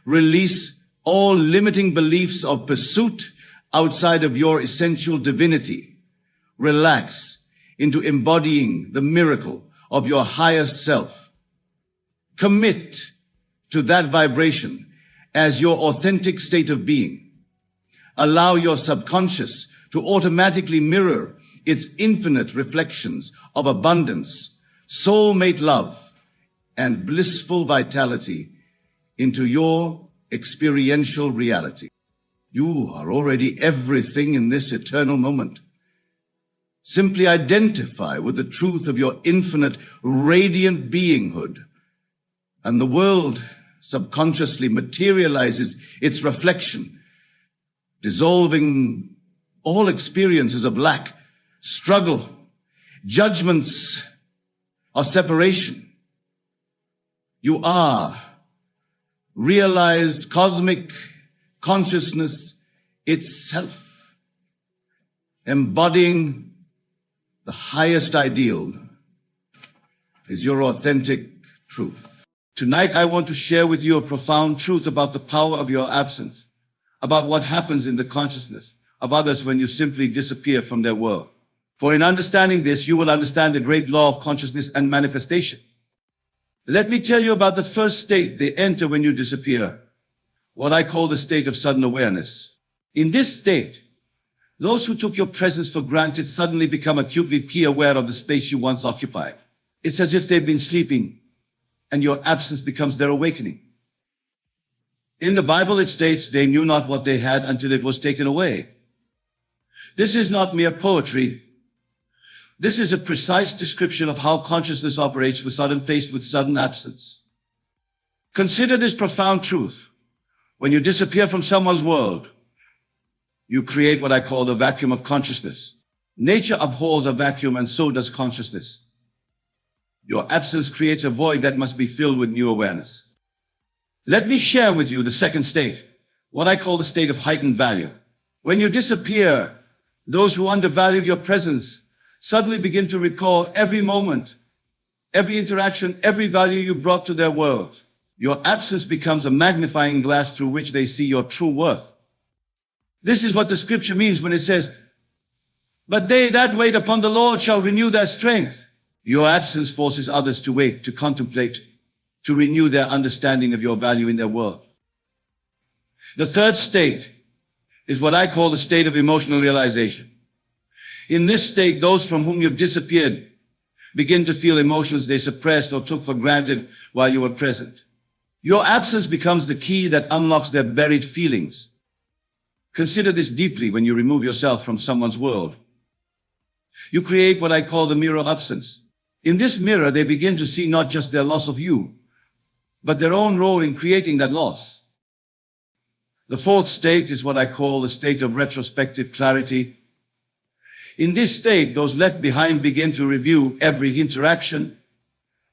Release all limiting beliefs of pursuit outside of your essential divinity. Relax into embodying the miracle of your highest self. Commit to that vibration as your authentic state of being. Allow your subconscious to automatically mirror its infinite reflections of abundance, soulmate love, and blissful vitality into your experiential reality. You are already everything in this eternal moment. Simply identify with the truth of your infinite, radiant beinghood, and the world subconsciously materializes its reflection, dissolving all experiences of lack, struggle, judgments of separation. You are realized cosmic consciousness itself, embodying the highest ideal is your authentic truth. Tonight, I want to share with you a profound truth about the power of your absence, about what happens in the consciousness of others when you simply disappear from their world. For in understanding this, you will understand the great law of consciousness and manifestation. Let me tell you about the first state they enter when you disappear, what I call the state of sudden awareness. In this state, those who took your presence for granted suddenly become acutely aware of the space you once occupied. It's as if they've been sleeping, and your absence becomes their awakening. In the Bible, it states they knew not what they had until it was taken away. This is not mere poetry. This is a precise description of how consciousness operates when faced with sudden absence. Consider this profound truth. When you disappear from someone's world, you create what I call the vacuum of consciousness. Nature abhors a vacuum, and so does consciousness. Your absence creates a void that must be filled with new awareness. Let me share with you the second state, what I call the state of heightened value. When you disappear, those who undervalued your presence suddenly begin to recall every moment, every interaction, every value you brought to their world. Your absence becomes a magnifying glass through which they see your true worth. This is what the scripture means when it says, "But they that wait upon the Lord shall renew their strength." Your absence forces others to wait, to contemplate, to renew their understanding of your value in their world. The third state is what I call the state of emotional realization. In this state, those from whom you've disappeared begin to feel emotions they suppressed or took for granted while you were present. Your absence becomes the key that unlocks their buried feelings. Consider this deeply when you remove yourself from someone's world. You create what I call the mirror of absence. In this mirror, they begin to see not just their loss of you, but their own role in creating that loss. The fourth state is what I call the state of retrospective clarity. In this state, those left behind begin to review every interaction,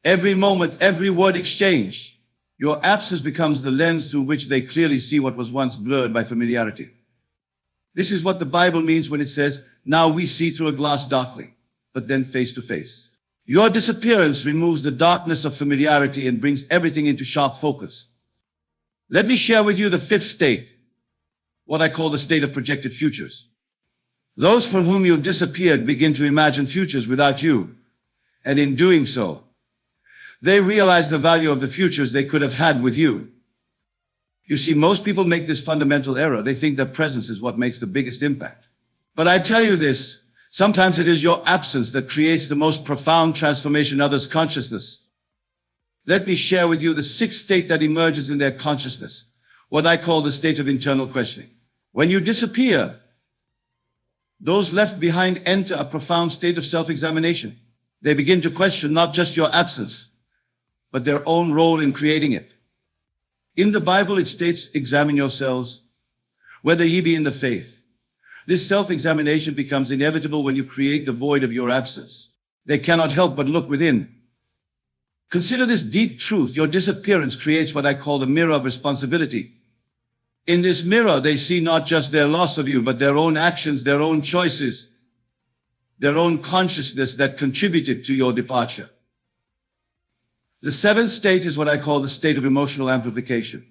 every moment, every word exchanged. Your absence becomes the lens through which they clearly see what was once blurred by familiarity. This is what the Bible means when it says, now we see through a glass darkly, but then face to face. Your disappearance removes the darkness of familiarity and brings everything into sharp focus. Let me share with you the fifth state, what I call the state of projected futures. Those for whom you've disappeared begin to imagine futures without you, and in doing so, they realize the value of the futures they could have had with you. You see, most people make this fundamental error. They think their presence is what makes the biggest impact. But I tell you this, sometimes it is your absence that creates the most profound transformation in others' consciousness. Let me share with you the sixth state that emerges in their consciousness, what I call the state of internal questioning. When you disappear, those left behind enter a profound state of self-examination. They begin to question not just your absence, but their own role in creating it. In the Bible, it states, examine yourselves, whether ye be in the faith. This self-examination becomes inevitable when you create the void of your absence. They cannot help but look within. Consider this deep truth. Your disappearance creates what I call the mirror of responsibility. In this mirror, they see not just their loss of you, but their own actions, their own choices, their own consciousness that contributed to your departure. The seventh state is what I call the state of emotional amplification.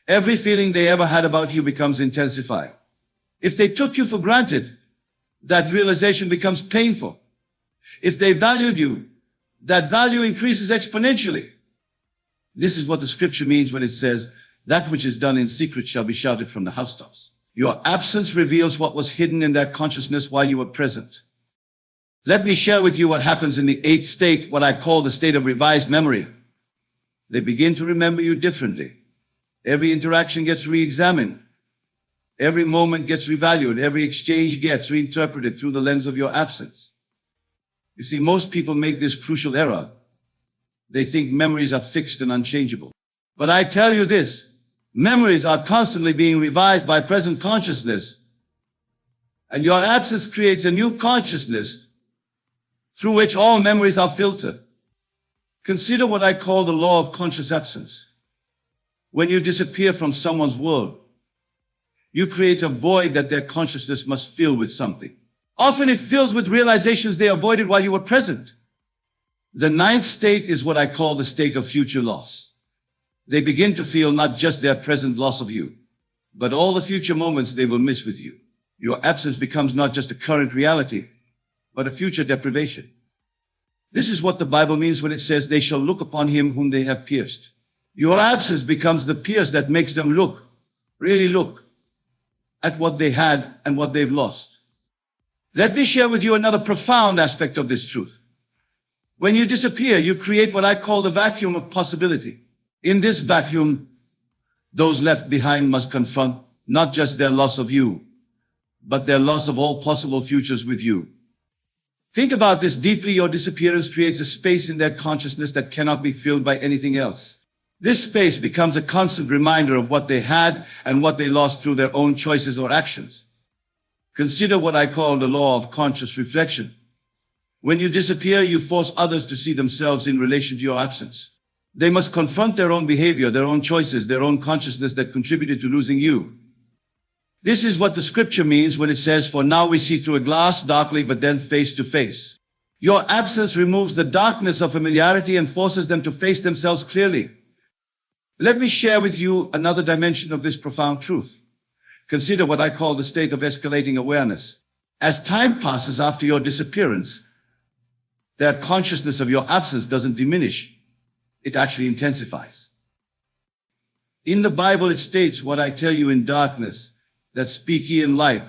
Every feeling they ever had about you becomes intensified. If they took you for granted, that realization becomes painful. If they valued you, that value increases exponentially. This is what the scripture means when it says, that which is done in secret shall be shouted from the housetops. Your absence reveals what was hidden in their consciousness while you were present. Let me share with you what happens in the eighth state, what I call the state of revised memory. They begin to remember you differently. Every interaction gets re-examined. Every moment gets revalued. Every exchange gets reinterpreted through the lens of your absence. You see, most people make this crucial error. They think memories are fixed and unchangeable. But I tell you this, memories are constantly being revised by present consciousness. And your absence creates a new consciousness through which all memories are filtered. Consider what I call the law of conscious absence. When you disappear from someone's world, you create a void that their consciousness must fill with something. Often it fills with realizations they avoided while you were present. The ninth state is what I call the state of future loss. They begin to feel not just their present loss of you, but all the future moments they will miss with you. Your absence becomes not just a current reality, but a future deprivation. This is what the Bible means when it says, they shall look upon him whom they have pierced. Your absence becomes the pierce that makes them look, really look, at what they had and what they've lost. Let me share with you another profound aspect of this truth. When you disappear, you create what I call the vacuum of possibility. In this vacuum, those left behind must confront not just their loss of you, but their loss of all possible futures with you. Think about this deeply. Your disappearance creates a space in their consciousness that cannot be filled by anything else. This space becomes a constant reminder of what they had and what they lost through their own choices or actions. Consider what I call the law of conscious reflection. When you disappear, you force others to see themselves in relation to your absence. They must confront their own behavior, their own choices, their own consciousness that contributed to losing you. This is what the scripture means when it says, for now we see through a glass darkly, but then face to face. Your absence removes the darkness of familiarity and forces them to face themselves clearly. Let me share with you another dimension of this profound truth. Consider what I call the state of escalating awareness. As time passes after your disappearance, their consciousness of your absence doesn't diminish. It actually intensifies. In the Bible, it states, what I tell you in darkness, that speak ye in light.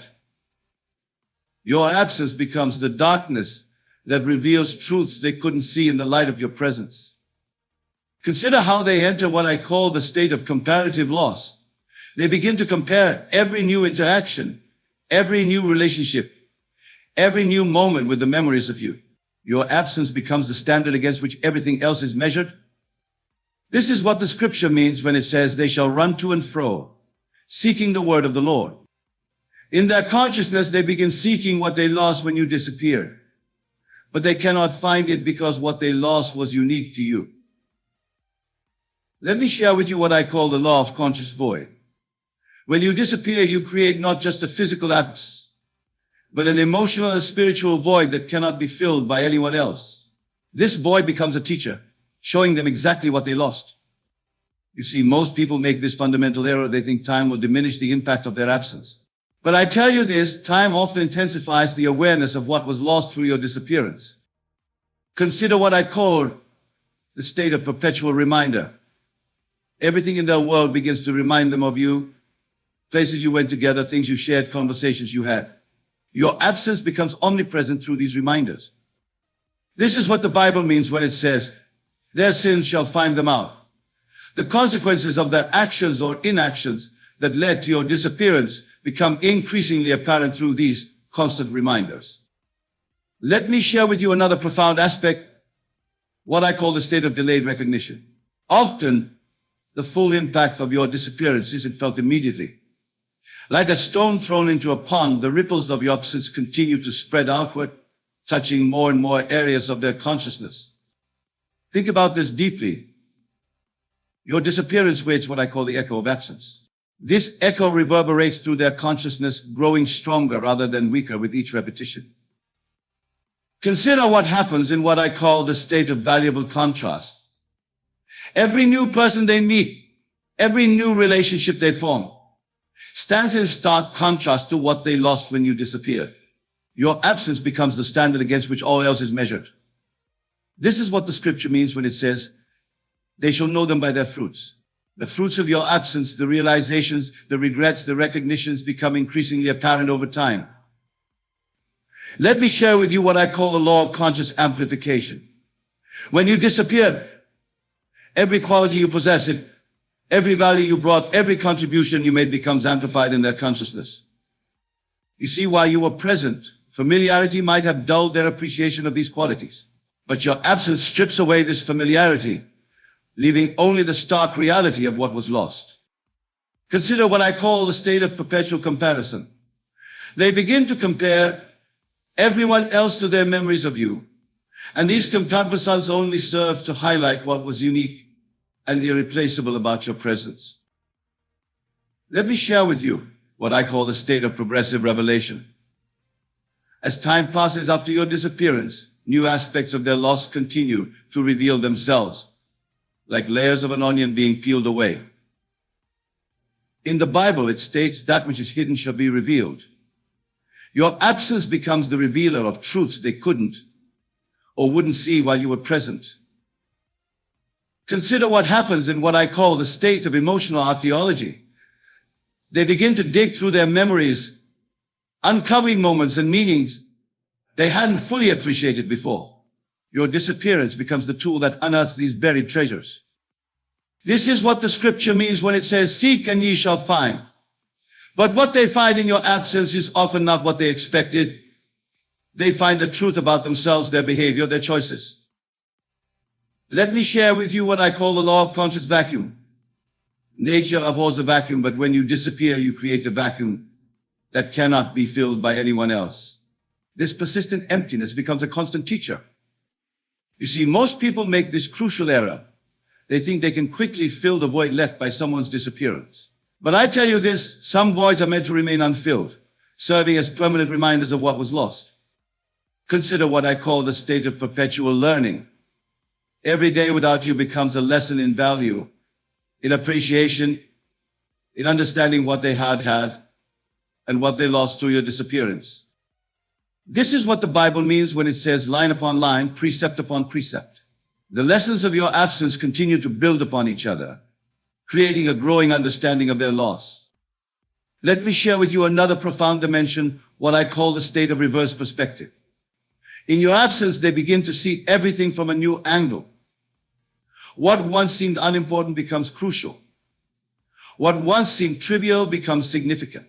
Your absence becomes the darkness that reveals truths they couldn't see in the light of your presence. Consider how they enter what I call the state of comparative loss. They begin to compare every new interaction, every new relationship, every new moment with the memories of you. Your absence becomes the standard against which everything else is measured. This is what the scripture means when it says, they shall run to and fro, seeking the word of the Lord. In their consciousness, they begin seeking what they lost when you disappeared. But they cannot find it because what they lost was unique to you. Let me share with you what I call the law of conscious void. When you disappear, you create not just a physical absence, but an emotional and spiritual void that cannot be filled by anyone else. This void becomes a teacher, showing them exactly what they lost. You see, most people make this fundamental error. They think time will diminish the impact of their absence. But I tell you this, time often intensifies the awareness of what was lost through your disappearance. Consider what I call the state of perpetual reminder. Everything in their world begins to remind them of you, places you went together, things you shared, conversations you had. Your absence becomes omnipresent through these reminders. This is what the Bible means when it says, their sins shall find them out. The consequences of their actions or inactions that led to your disappearance become increasingly apparent through these constant reminders. Let me share with you another profound aspect, what I call the state of delayed recognition. Often, the full impact of your disappearance isn't felt immediately. Like a stone thrown into a pond, the ripples of your absence continue to spread outward, touching more and more areas of their consciousness. Think about this deeply. Your disappearance waits what I call the echo of absence. This echo reverberates through their consciousness, growing stronger rather than weaker with each repetition. Consider what happens in what I call the state of valuable contrast. Every new person they meet, every new relationship they form, stands in stark contrast to what they lost when you disappeared. Your absence becomes the standard against which all else is measured. This is what the scripture means when it says, they shall know them by their fruits. The fruits of your absence, the realizations, the regrets, the recognitions become increasingly apparent over time. Let me share with you what I call the law of conscious amplification. When you disappeared, every quality you possess, every value you brought, every contribution you made becomes amplified in their consciousness. You see, while you were present, familiarity might have dulled their appreciation of these qualities. But your absence strips away this familiarity, leaving only the stark reality of what was lost. Consider what I call the state of perpetual comparison. They begin to compare everyone else to their memories of you, and these comparisons only serve to highlight what was unique and irreplaceable about your presence. Let me share with you what I call the state of progressive revelation. As time passes after your disappearance, new aspects of their loss continue to reveal themselves, like layers of an onion being peeled away. In the Bible, it states that which is hidden shall be revealed. Your absence becomes the revealer of truths they couldn't or wouldn't see while you were present. Consider what happens in what I call the state of emotional archaeology. They begin to dig through their memories, uncovering moments and meanings they hadn't fully appreciated before. Your disappearance becomes the tool that unearths these buried treasures. This is what the scripture means when it says, seek and ye shall find. But what they find in your absence is often not what they expected. They find the truth about themselves, their behavior, their choices. Let me share with you what I call the law of conscious vacuum. Nature abhors a vacuum, but when you disappear, you create a vacuum that cannot be filled by anyone else. This persistent emptiness becomes a constant teacher. You see, most people make this crucial error. They think they can quickly fill the void left by someone's disappearance. But I tell you this, some voids are meant to remain unfilled, serving as permanent reminders of what was lost. Consider what I call the state of perpetual learning. Every day without you becomes a lesson in value, in appreciation, in understanding what they had and what they lost through your disappearance. This is what the Bible means when it says line upon line, precept upon precept. The lessons of your absence continue to build upon each other, creating a growing understanding of their loss. Let me share with you another profound dimension, what I call the state of reverse perspective. In your absence, they begin to see everything from a new angle. What once seemed unimportant becomes crucial. What once seemed trivial becomes significant.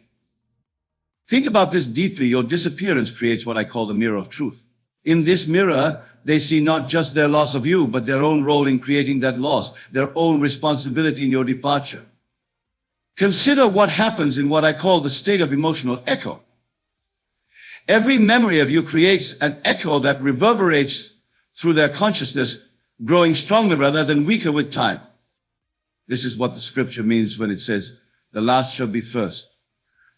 Think about this deeply. Your disappearance creates what I call the mirror of truth. In this mirror, they see not just their loss of you, but their own role in creating that loss, their own responsibility in your departure. Consider what happens in what I call the state of emotional echo. Every memory of you creates an echo that reverberates through their consciousness, growing stronger rather than weaker with time. This is what the scripture means when it says, the last shall be first.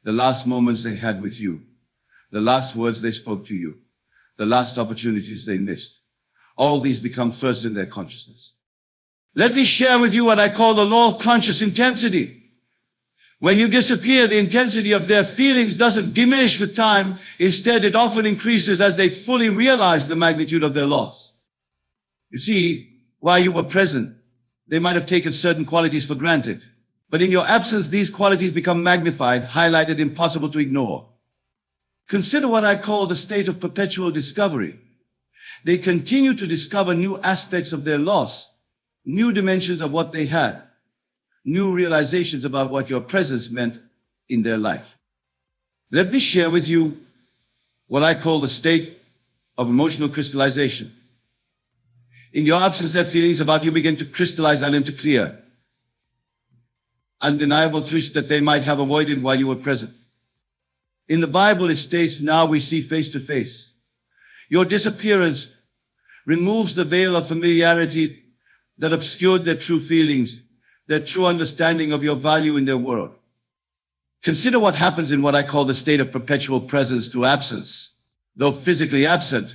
The last moments they had with you. The last words they spoke to you. The last opportunities they missed. All these become first in their consciousness. Let me share with you what I call the law of conscious intensity. When you disappear, the intensity of their feelings doesn't diminish with time. Instead, it often increases as they fully realize the magnitude of their loss. You see, while you were present, they might have taken certain qualities for granted. But in your absence, these qualities become magnified, highlighted, impossible to ignore. Consider what I call the state of perpetual discovery. They continue to discover new aspects of their loss, new dimensions of what they had, new realizations about what your presence meant in their life. Let me share with you what I call the state of emotional crystallization. In your absence, their feelings about you begin to crystallize and into clear, undeniable truths that they might have avoided while you were present. In the Bible, it states, now we see face to face. Your disappearance removes the veil of familiarity that obscured their true feelings, their true understanding of your value in their world. Consider what happens in what I call the state of perpetual presence through absence. Though physically absent,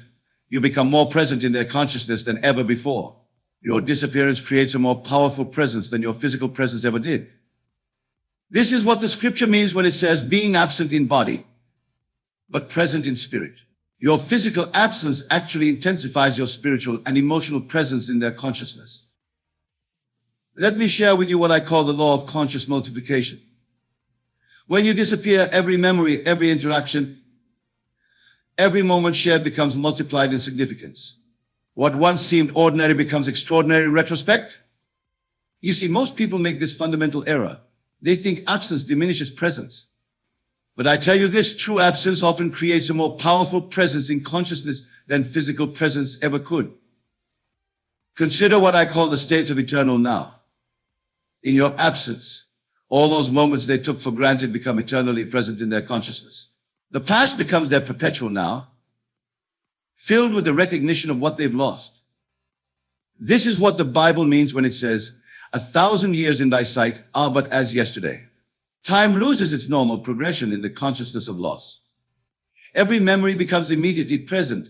you become more present in their consciousness than ever before. Your disappearance creates a more powerful presence than your physical presence ever did. This is what the scripture means when it says being absent in body, but present in spirit. Your physical absence actually intensifies your spiritual and emotional presence in their consciousness. Let me share with you what I call the law of conscious multiplication. When you disappear, every memory, every interaction, every moment shared becomes multiplied in significance. What once seemed ordinary becomes extraordinary in retrospect. You see, most people make this fundamental error. They think absence diminishes presence. But I tell you this, true absence often creates a more powerful presence in consciousness than physical presence ever could. Consider what I call the state of eternal now. In your absence, all those moments they took for granted become eternally present in their consciousness. The past becomes their perpetual now, filled with the recognition of what they've lost. This is what the Bible means when it says, 1,000 years in thy sight are but as yesterday. Time loses its normal progression in the consciousness of loss. Every memory becomes immediately present,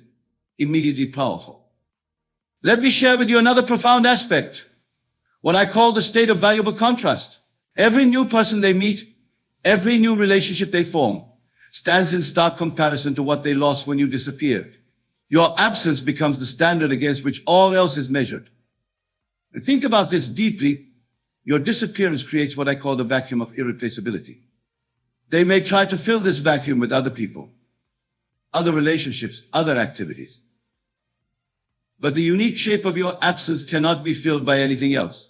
immediately powerful. Let me share with you another profound aspect, what I call the state of valuable contrast. Every new person they meet, every new relationship they form, stands in stark comparison to what they lost when you disappeared. Your absence becomes the standard against which all else is measured. Think about this deeply. Your disappearance creates what I call the vacuum of irreplaceability. They may try to fill this vacuum with other people, other relationships, other activities. But the unique shape of your absence cannot be filled by anything else.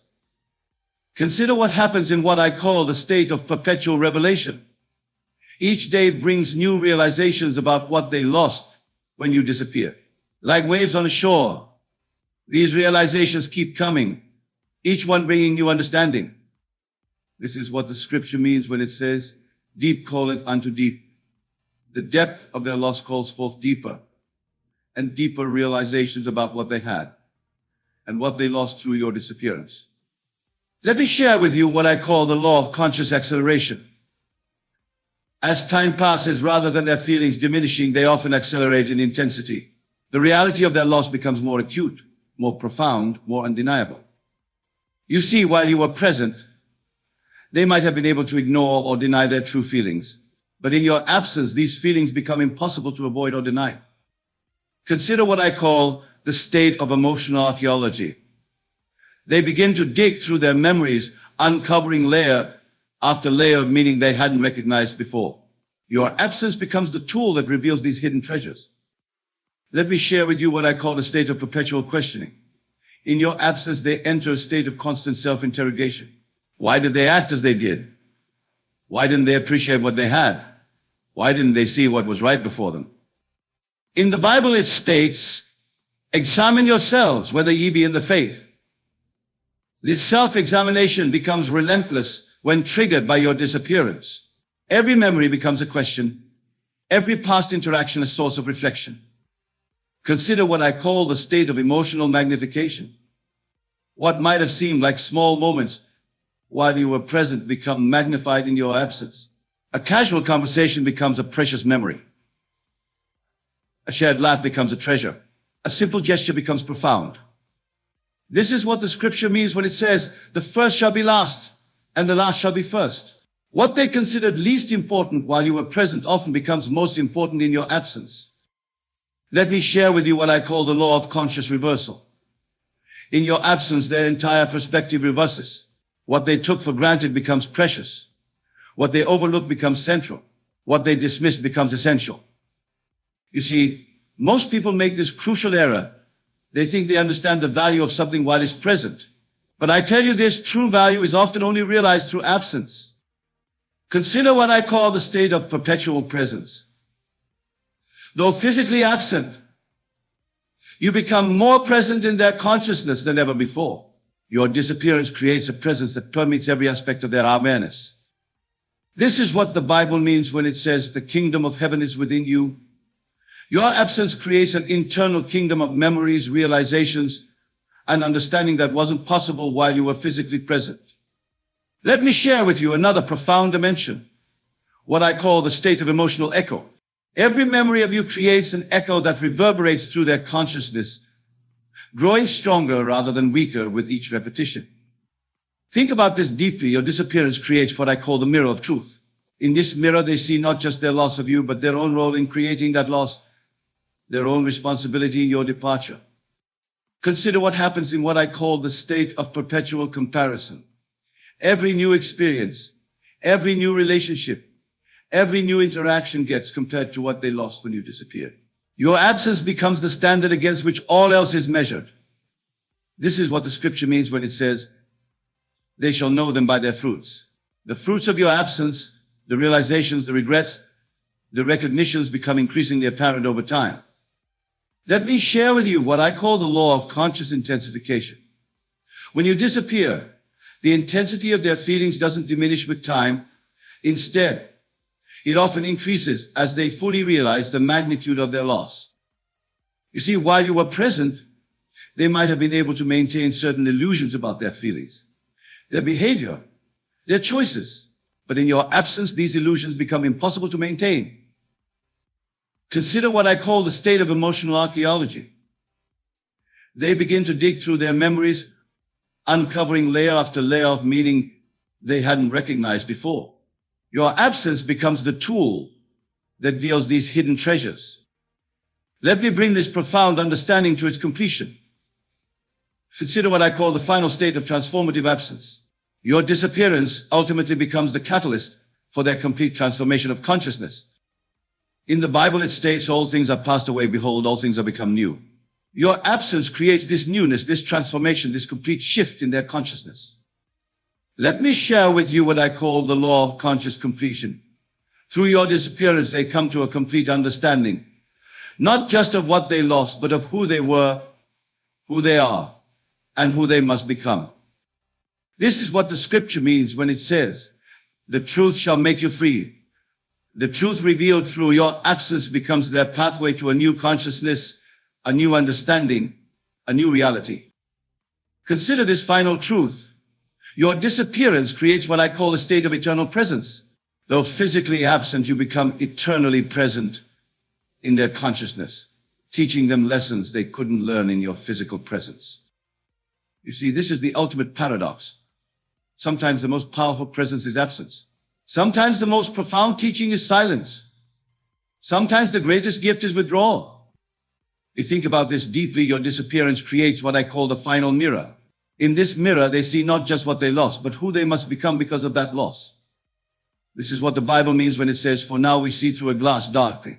Consider what happens in what I call the state of perpetual revelation. Each day brings new realizations about what they lost when you disappear. Like waves on a shore, these realizations keep coming, each one bringing new understanding. This is what the scripture means when it says, deep calleth unto deep. The depth of their loss calls forth deeper and deeper realizations about what they had and what they lost through your disappearance. Let me share with you what I call the law of conscious acceleration. As time passes, rather than their feelings diminishing, they often accelerate in intensity. The reality of their loss becomes more acute, more profound, more undeniable. You see, while you were present, they might have been able to ignore or deny their true feelings. But in your absence, these feelings become impossible to avoid or deny. Consider what I call the state of emotional archaeology. They begin to dig through their memories, uncovering layer after layer of meaning they hadn't recognized before. Your absence becomes the tool that reveals these hidden treasures. Let me share with you what I call a state of perpetual questioning. In your absence, they enter a state of constant self-interrogation. Why did they act as they did? Why didn't they appreciate what they had? Why didn't they see what was right before them? In the Bible it states, examine yourselves whether ye be in the faith. This self-examination becomes relentless when triggered by your disappearance. Every memory becomes a question, every past interaction a source of reflection. Consider what I call the state of emotional magnification. What might have seemed like small moments while you were present become magnified in your absence. A casual conversation becomes a precious memory. A shared laugh becomes a treasure. A simple gesture becomes profound. This is what the scripture means when it says, the first shall be last, and the last shall be first. What they considered least important while you were present often becomes most important in your absence. Let me share with you what I call the law of conscious reversal. In your absence, their entire perspective reverses. What they took for granted becomes precious. What they overlooked becomes central. What they dismissed becomes essential. You see, most people make this crucial error. They think they understand the value of something while it's present. But I tell you this, true value is often only realized through absence. Consider what I call the state of perpetual presence. Though physically absent, you become more present in their consciousness than ever before. Your disappearance creates a presence that permeates every aspect of their awareness. This is what the Bible means when it says the kingdom of heaven is within you. Your absence creates an internal kingdom of memories, realizations, and understanding that wasn't possible while you were physically present. Let me share with you another profound dimension, what I call the state of emotional echo. Every memory of you creates an echo that reverberates through their consciousness, growing stronger rather than weaker with each repetition. Think about this deeply. Your disappearance creates what I call the mirror of truth. In this mirror, they see not just their loss of you, but their own role in creating that loss, their own responsibility in your departure. Consider what happens in what I call the state of perpetual comparison. Every new experience, every new relationship, every new interaction gets compared to what they lost when you disappeared. Your absence becomes the standard against which all else is measured. This is what the scripture means when it says, they shall know them by their fruits. The fruits of your absence, the realizations, the regrets, the recognitions become increasingly apparent over time. Let me share with you what I call the law of conscious intensification. When you disappear, the intensity of their feelings doesn't diminish with time. Instead, it often increases as they fully realize the magnitude of their loss. You see, while you were present, they might have been able to maintain certain illusions about their feelings, their behavior, their choices. But in your absence, these illusions become impossible to maintain. Consider what I call the state of emotional archaeology. They begin to dig through their memories, uncovering layer after layer of meaning they hadn't recognized before. Your absence becomes the tool that reveals these hidden treasures. Let me bring this profound understanding to its completion. Consider what I call the final state of transformative absence. Your disappearance ultimately becomes the catalyst for their complete transformation of consciousness. In the Bible it states, all things are passed away, behold, all things are become new. Your absence creates this newness, this transformation, this complete shift in their consciousness. Let me share with you what I call the law of conscious completion. Through your disappearance, they come to a complete understanding, not just of what they lost, but of who they were, who they are, and who they must become. This is what the scripture means when it says, the truth shall make you free. The truth revealed through your absence becomes their pathway to a new consciousness, a new understanding, a new reality. Consider this final truth. Your disappearance creates what I call a state of eternal presence. Though physically absent, you become eternally present in their consciousness, teaching them lessons they couldn't learn in your physical presence. You see, this is the ultimate paradox. Sometimes the most powerful presence is absence. Sometimes the most profound teaching is silence. Sometimes the greatest gift is withdrawal. If you think about this deeply, your disappearance creates what I call the final mirror. In this mirror, they see not just what they lost, but who they must become because of that loss. This is what the Bible means when it says, for now we see through a glass darkly,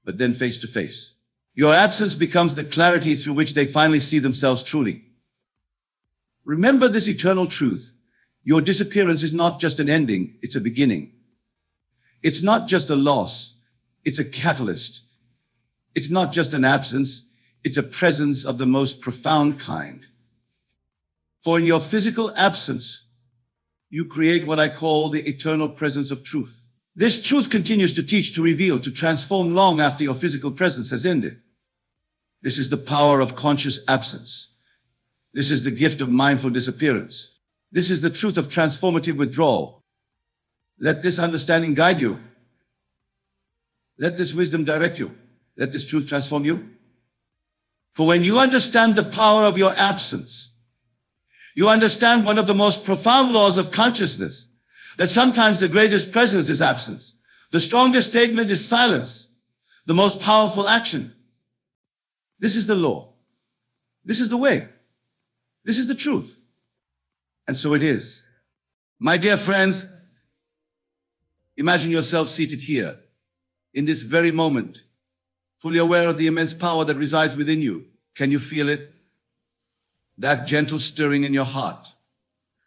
but then face to face. Your absence becomes the clarity through which they finally see themselves truly. Remember this eternal truth. Your disappearance is not just an ending, it's a beginning. It's not just a loss, it's a catalyst. It's not just an absence, it's a presence of the most profound kind. For in your physical absence, you create what I call the eternal presence of truth. This truth continues to teach, to reveal, to transform long after your physical presence has ended. This is the power of conscious absence. This is the gift of mindful disappearance. This is the truth of transformative withdrawal. Let this understanding guide you. Let this wisdom direct you. Let this truth transform you. For when you understand the power of your absence, you understand one of the most profound laws of consciousness, that sometimes the greatest presence is absence. The strongest statement is silence. The most powerful action. This is the law. This is the way. This is the truth. And so it is. My dear friends, imagine yourself seated here, in this very moment, fully aware of the immense power that resides within you. Can you feel it? That gentle stirring in your heart,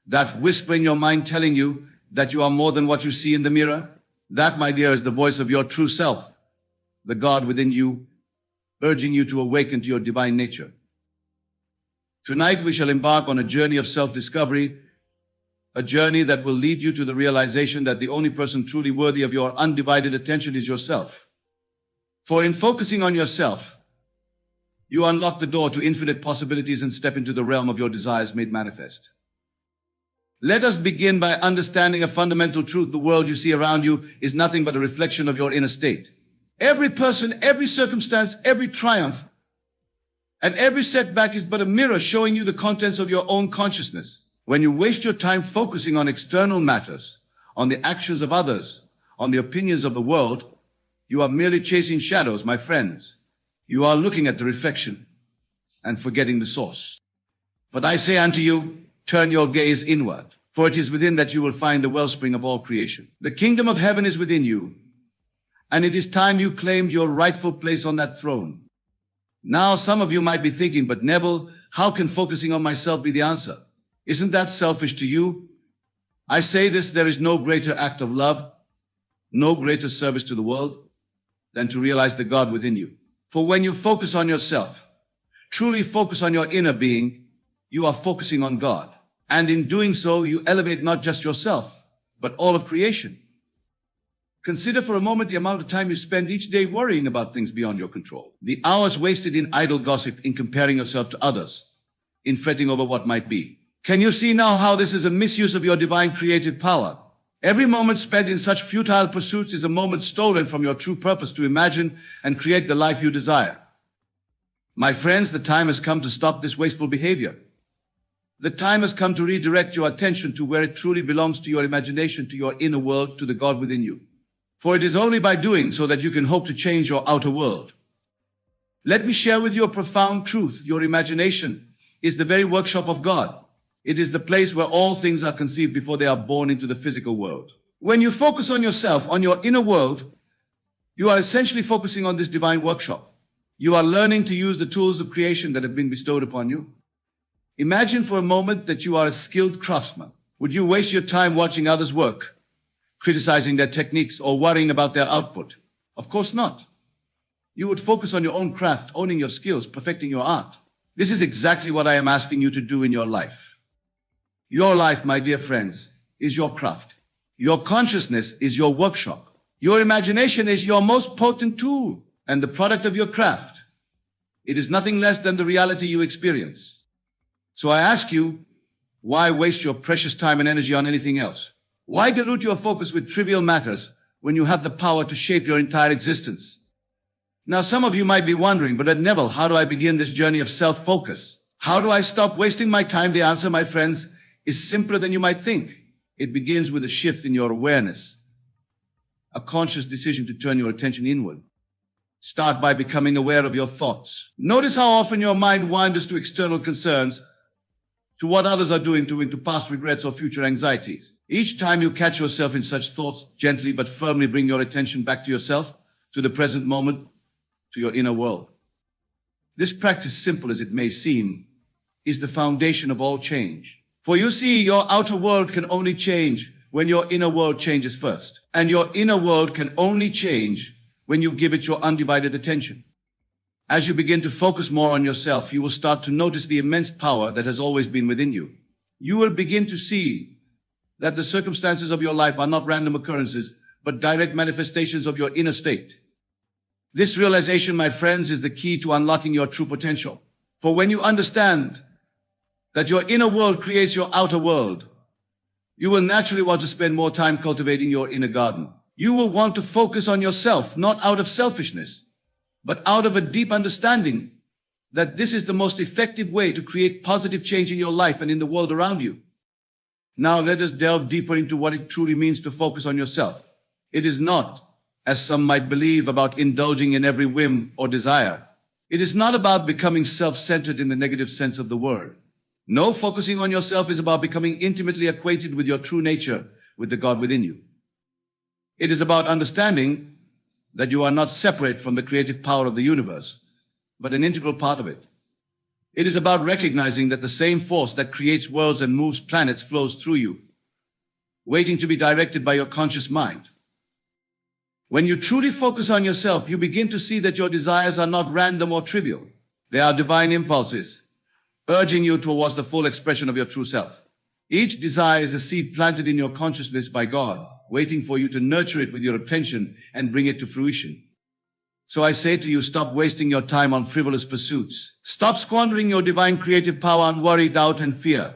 that whisper in your mind telling you that you are more than what you see in the mirror. That, my dear, is the voice of your true self, the God within you, urging you to awaken to your divine nature. Tonight we shall embark on a journey of self-discovery, a journey that will lead you to the realization that the only person truly worthy of your undivided attention is yourself. For in focusing on yourself, you unlock the door to infinite possibilities and step into the realm of your desires made manifest. Let us begin by understanding a fundamental truth. The world you see around you is nothing but a reflection of your inner state. Every person, every circumstance, every triumph, and every setback is but a mirror showing you the contents of your own consciousness. When you waste your time focusing on external matters, on the actions of others, on the opinions of the world, you are merely chasing shadows, my friends. You are looking at the reflection and forgetting the source. But I say unto you, turn your gaze inward, for it is within that you will find the wellspring of all creation. The kingdom of heaven is within you, and it is time you claimed your rightful place on that throne. Now some of you might be thinking, but Neville, how can focusing on myself be the answer? Isn't that selfish to you? I say this, there is no greater act of love, no greater service to the world than to realize the God within you. For when you focus on yourself, truly focus on your inner being, you are focusing on God. And in doing so, you elevate not just yourself, but all of creation. Consider for a moment the amount of time you spend each day worrying about things beyond your control. The hours wasted in idle gossip, in comparing yourself to others, in fretting over what might be. Can you see now how this is a misuse of your divine creative power? Every moment spent in such futile pursuits is a moment stolen from your true purpose to imagine and create the life you desire. My friends, the time has come to stop this wasteful behavior. The time has come to redirect your attention to where it truly belongs, to your imagination, to your inner world, to the God within you. For it is only by doing so that you can hope to change your outer world. Let me share with you a profound truth. Your imagination is the very workshop of God. It is the place where all things are conceived before they are born into the physical world. When you focus on yourself, on your inner world, you are essentially focusing on this divine workshop. You are learning to use the tools of creation that have been bestowed upon you. Imagine for a moment that you are a skilled craftsman. Would you waste your time watching others work, criticizing their techniques, or worrying about their output? Of course not. You would focus on your own craft, owning your skills, perfecting your art. This is exactly what I am asking you to do in your life. Your life, my dear friends, is your craft. Your consciousness is your workshop. Your imagination is your most potent tool and the product of your craft. It is nothing less than the reality you experience. So I ask you, why waste your precious time and energy on anything else? Why dilute your focus with trivial matters when you have the power to shape your entire existence? Now, some of you might be wondering, but Neville, how do I begin this journey of self-focus? How do I stop wasting my time? The answer, my friends, is simpler than you might think. It begins with a shift in your awareness, a conscious decision to turn your attention inward. Start by becoming aware of your thoughts. Notice how often your mind wanders to external concerns, to what others are doing, into past regrets or future anxieties. Each time you catch yourself in such thoughts, gently but firmly bring your attention back to yourself, to the present moment, to your inner world. This practice, simple as it may seem, is the foundation of all change. For you see, your outer world can only change when your inner world changes first. And your inner world can only change when you give it your undivided attention. As you begin to focus more on yourself, you will start to notice the immense power that has always been within you. You will begin to see that the circumstances of your life are not random occurrences, but direct manifestations of your inner state. This realization, my friends, is the key to unlocking your true potential. For when you understand that your inner world creates your outer world, you will naturally want to spend more time cultivating your inner garden. You will want to focus on yourself, not out of selfishness, but out of a deep understanding that this is the most effective way to create positive change in your life and in the world around you. Now let us delve deeper into what it truly means to focus on yourself. It is not, as some might believe, about indulging in every whim or desire. It is not about becoming self-centered in the negative sense of the word. No, focusing on yourself is about becoming intimately acquainted with your true nature, with the God within you. It is about understanding that you are not separate from the creative power of the universe, but an integral part of it. It is about recognizing that the same force that creates worlds and moves planets flows through you, waiting to be directed by your conscious mind. When you truly focus on yourself, you begin to see that your desires are not random or trivial. They are divine impulses, urging you towards the full expression of your true self. Each desire is a seed planted in your consciousness by God, waiting for you to nurture it with your attention and bring it to fruition. So I say to you, stop wasting your time on frivolous pursuits. Stop squandering your divine creative power on worry, doubt, and fear.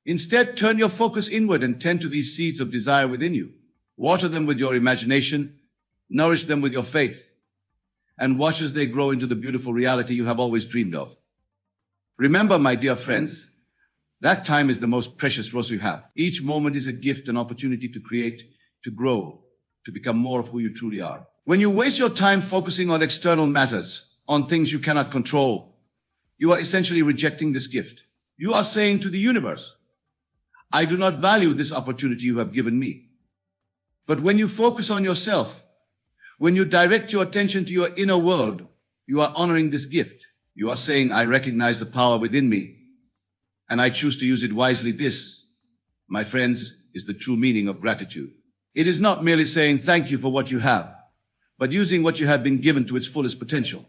Instead, turn your focus inward and tend to these seeds of desire within you. Water them with your imagination, nourish them with your faith, and watch as they grow into the beautiful reality you have always dreamed of. Remember, my dear friends, that time is the most precious resource you have. Each moment is a gift, an opportunity to create, to grow, to become more of who you truly are. When you waste your time focusing on external matters, on things you cannot control, you are essentially rejecting this gift. You are saying to the universe, I do not value this opportunity you have given me. But when you focus on yourself, when you direct your attention to your inner world, you are honoring this gift. You are saying, I recognize the power within me, and I choose to use it wisely. This, my friends, is the true meaning of gratitude. It is not merely saying thank you for what you have, but using what you have been given to its fullest potential.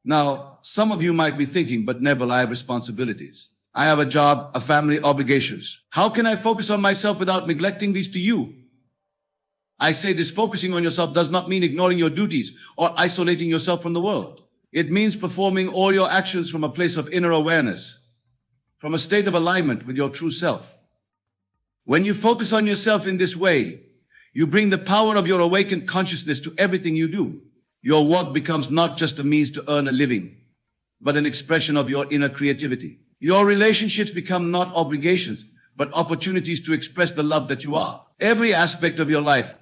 Now, some of you might be thinking, but Neville, I have responsibilities. I have a job, a family, obligations. How can I focus on myself without neglecting these to you? I say this focusing on yourself does not mean ignoring your duties or isolating yourself from the world. It means performing all your actions from a place of inner awareness, from a state of alignment with your true self. When you focus on yourself in this way, you bring the power of your awakened consciousness to everything you do. Your work becomes not just a means to earn a living, but an expression of your inner creativity. Your relationships become not obligations, but opportunities to express the love that you are. Every aspect of your life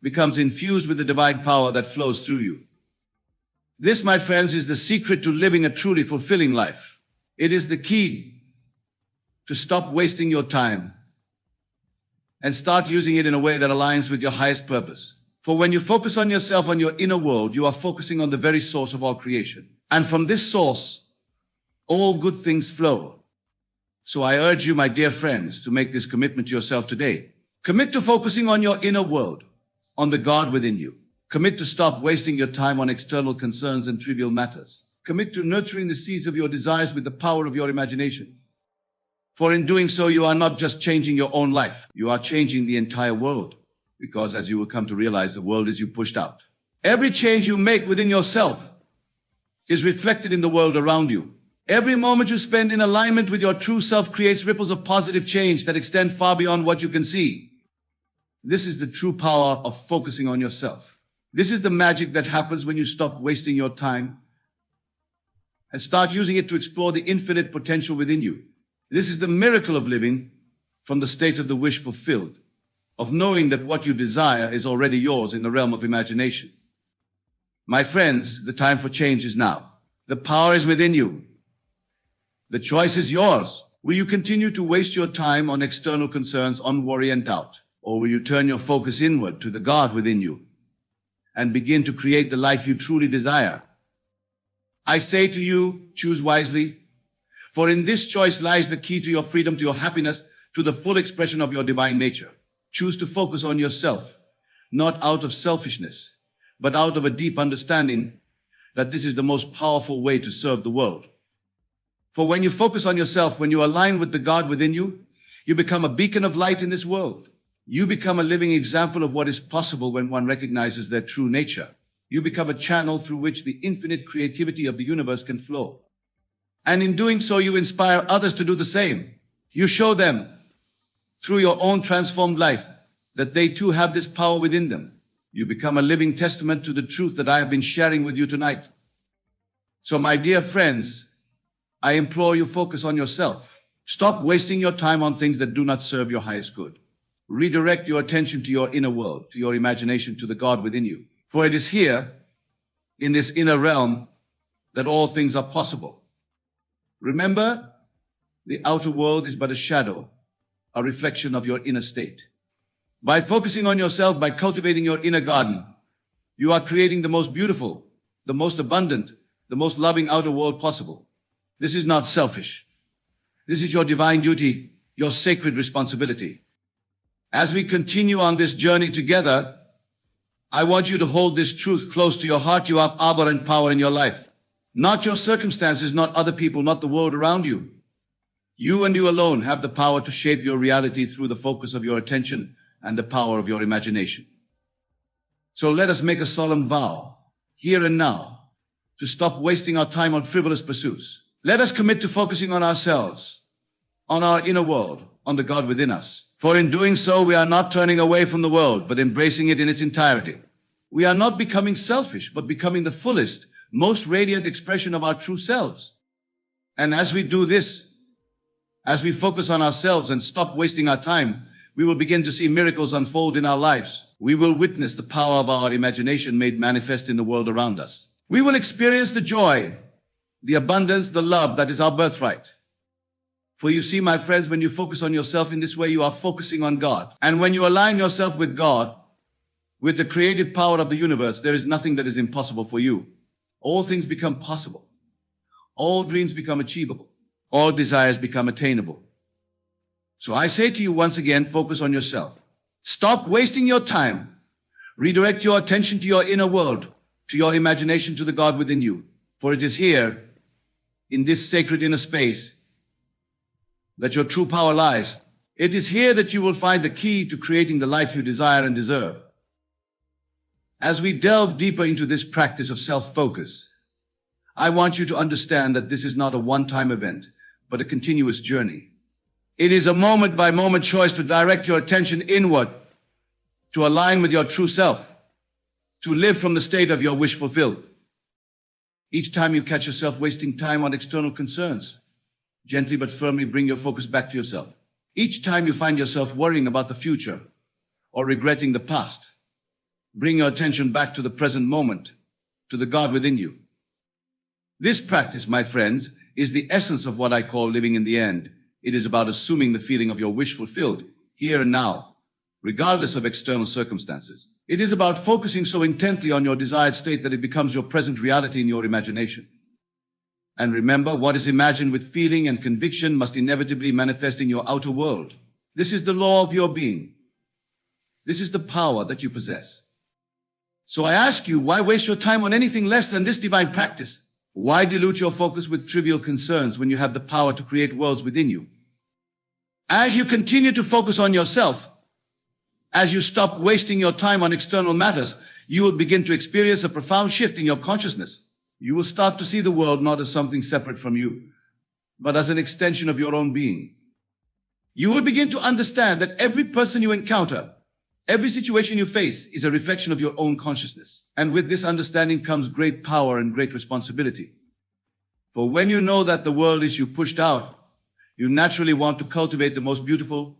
becomes infused with the divine power that flows through you. This, my friends, is the secret to living a truly fulfilling life. It is the key to stop wasting your time and start using it in a way that aligns with your highest purpose. For when you focus on yourself, on your inner world, you are focusing on the very source of all creation. And from this source, all good things flow. So I urge you, my dear friends, to make this commitment to yourself today. Commit to focusing on your inner world, on the God within you. Commit to stop wasting your time on external concerns and trivial matters. Commit to nurturing the seeds of your desires with the power of your imagination. For in doing so, you are not just changing your own life, you are changing the entire world. Because as you will come to realize, the world is you pushed out. Every change you make within yourself is reflected in the world around you. Every moment you spend in alignment with your true self creates ripples of positive change that extend far beyond what you can see. This is the true power of focusing on yourself. This is the magic that happens when you stop wasting your time and start using it to explore the infinite potential within you. This is the miracle of living from the state of the wish fulfilled, of knowing that what you desire is already yours in the realm of imagination. My friends, the time for change is now. The power is within you. The choice is yours. Will you continue to waste your time on external concerns, on worry and doubt? Or will you turn your focus inward to the God within you and begin to create the life you truly desire? I say to you, choose wisely, for in this choice lies the key to your freedom, to your happiness, to the full expression of your divine nature. Choose to focus on yourself, not out of selfishness, but out of a deep understanding that this is the most powerful way to serve the world. For when you focus on yourself, when you align with the God within you, you become a beacon of light in this world. You become a living example of what is possible when one recognizes their true nature. You become a channel through which the infinite creativity of the universe can flow. And in doing so, you inspire others to do the same. You show them, through your own transformed life, that they too have this power within them. You become a living testament to the truth that I have been sharing with you tonight. So, my dear friends, I implore you, focus on yourself. Stop wasting your time on things that do not serve your highest good. Redirect your attention to your inner world, to your imagination, to the God within you. For it is here, in this inner realm, that all things are possible. Remember, the outer world is but a shadow, a reflection of your inner state. By focusing on yourself, by cultivating your inner garden, you are creating the most beautiful, the most abundant, the most loving outer world possible. This is not selfish. This is your divine duty, your sacred responsibility. As we continue on this journey together, I want you to hold this truth close to your heart. You have power and power in your life. Not your circumstances, not other people, not the world around you. You and you alone have the power to shape your reality through the focus of your attention and the power of your imagination. So let us make a solemn vow, here and now, to stop wasting our time on frivolous pursuits. Let us commit to focusing on ourselves, on our inner world, on the God within us. For in doing so, we are not turning away from the world, but embracing it in its entirety. We are not becoming selfish, but becoming the fullest, most radiant expression of our true selves. And as we do this, as we focus on ourselves and stop wasting our time, we will begin to see miracles unfold in our lives. We will witness the power of our imagination made manifest in the world around us. We will experience the joy, the abundance, the love that is our birthright. For you see, my friends, when you focus on yourself in this way, you are focusing on God. And when you align yourself with God, with the creative power of the universe, there is nothing that is impossible for you. All things become possible. All dreams become achievable. All desires become attainable. So I say to you once again, focus on yourself. Stop wasting your time. Redirect your attention to your inner world, to your imagination, to the God within you. For it is here, in this sacred inner space, that your true power lies. It is here that you will find the key to creating the life you desire and deserve. As we delve deeper into this practice of self-focus, I want you to understand that this is not a one-time event, but a continuous journey. It is a moment-by-moment choice to direct your attention inward, to align with your true self, to live from the state of your wish fulfilled. Each time you catch yourself wasting time on external concerns, gently but firmly bring your focus back to yourself. Each time you find yourself worrying about the future or regretting the past, bring your attention back to the present moment, to the God within you. This practice, my friends, is the essence of what I call living in the end. It is about assuming the feeling of your wish fulfilled, here and now, regardless of external circumstances. It is about focusing so intently on your desired state that it becomes your present reality in your imagination. And remember, what is imagined with feeling and conviction must inevitably manifest in your outer world. This is the law of your being. This is the power that you possess. So I ask you, why waste your time on anything less than this divine practice? Why dilute your focus with trivial concerns when you have the power to create worlds within you? As you continue to focus on yourself, as you stop wasting your time on external matters, you will begin to experience a profound shift in your consciousness. You will start to see the world not as something separate from you, but as an extension of your own being. You will begin to understand that every person you encounter, every situation you face is a reflection of your own consciousness. And with this understanding comes great power and great responsibility. For when you know that the world is you pushed out, you naturally want to cultivate the most beautiful,